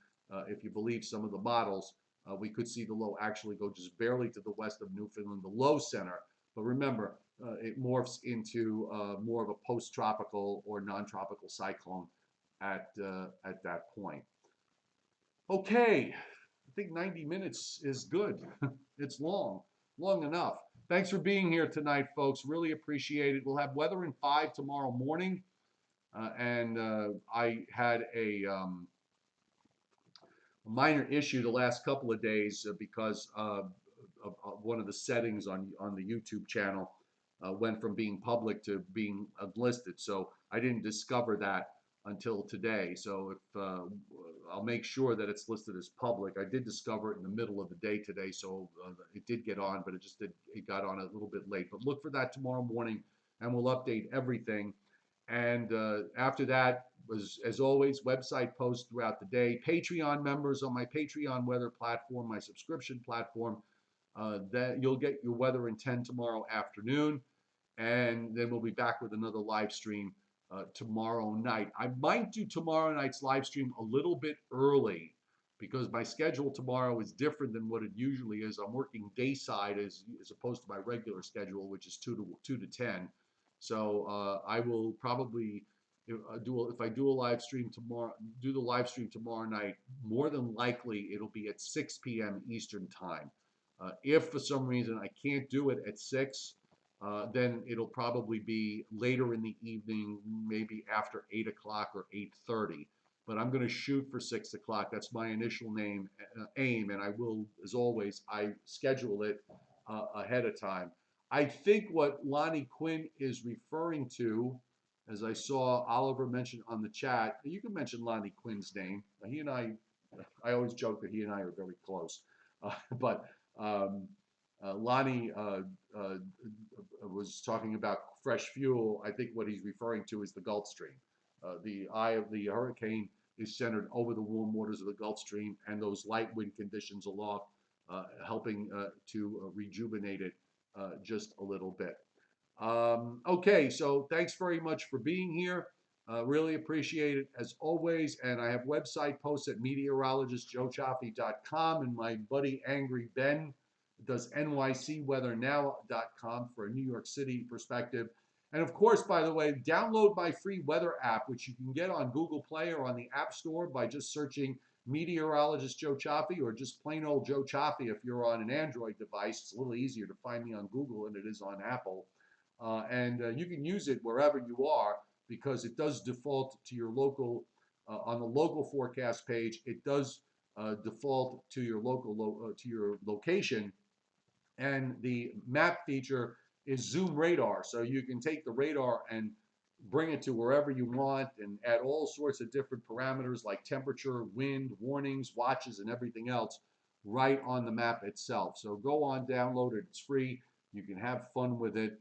If you believe some of the models, we could see the low actually go just barely to the west of Newfoundland, the low center. But remember, it morphs into more of a post-tropical or non-tropical cyclone at that point. Okay, I think 90 minutes is good. It's long enough. Thanks for being here tonight, folks. Really appreciate it. We'll have weather in 5 tomorrow morning. And I had a minor issue the last couple of days because of one of the settings on the YouTube channel went from being public to being unlisted. So I didn't discover that until today. So if I'll make sure that it's listed as public. I did discover it in the middle of the day today, so it did get on, but it got on a little bit late. But look for that tomorrow morning, and we'll update everything. And after that, as always, website posts throughout the day. Patreon members on my Patreon weather platform, my subscription platform, that you'll get your weather in 10 tomorrow afternoon. And then we'll be back with another live stream tomorrow night. I might do tomorrow night's live stream a little bit early because my schedule tomorrow is different than what it usually is. I'm working dayside as opposed to my regular schedule, which is 2 to 10. So I will probably if I do a live stream tomorrow, do the live stream tomorrow night. More than likely, it'll be at 6 p.m. Eastern time. If for some reason I can't do it at 6, then it'll probably be later in the evening, maybe after 8 o'clock or 8:30. But I'm going to shoot for 6 o'clock. That's my initial aim, and I will, as always, I schedule it ahead of time. I think what Lonnie Quinn is referring to, as I saw Oliver mention on the chat, you can mention Lonnie Quinn's name. He and I always joke that he and I are very close. But Lonnie was talking about fresh fuel. I think what he's referring to is the Gulf Stream. The eye of the hurricane is centered over the warm waters of the Gulf Stream, and those light wind conditions aloft helping to rejuvenate it just a little bit. Okay, so thanks very much for being here. Really appreciate it as always. And I have website posts at meteorologistjoechaffee.com, and my buddy Angry Ben does nycweathernow.com for a New York City perspective. And of course, by the way, download my free weather app, which you can get on Google Play or on the App Store by just searching Meteorologist Joe Chaffee or just plain old Joe Chaffee if you're on an Android device. It's a little easier to find me on Google than it is on Apple. And you can use it wherever you are because it does default to your local, on the local forecast page, it does default to your to your location, and the map feature is zoom radar. So you can take the radar and bring it to wherever you want and add all sorts of different parameters like temperature, wind, warnings, watches, and everything else right on the map itself. So go on, download it. It's free. You can have fun with it.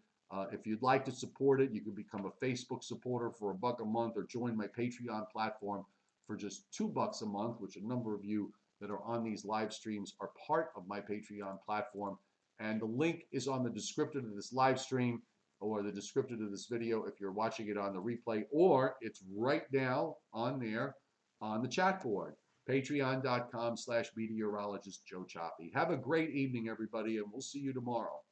If you'd like to support it, you can become a Facebook supporter for $1 a month or join my Patreon platform for just $2 a month, which a number of you that are on these live streams are part of my Patreon platform. And the link is on the description of this live stream or the description of this video if you're watching it on the replay, or it's right now on there on the chat board, patreon.com/meteorologist Joe Chaffee. Have a great evening, everybody, and we'll see you tomorrow.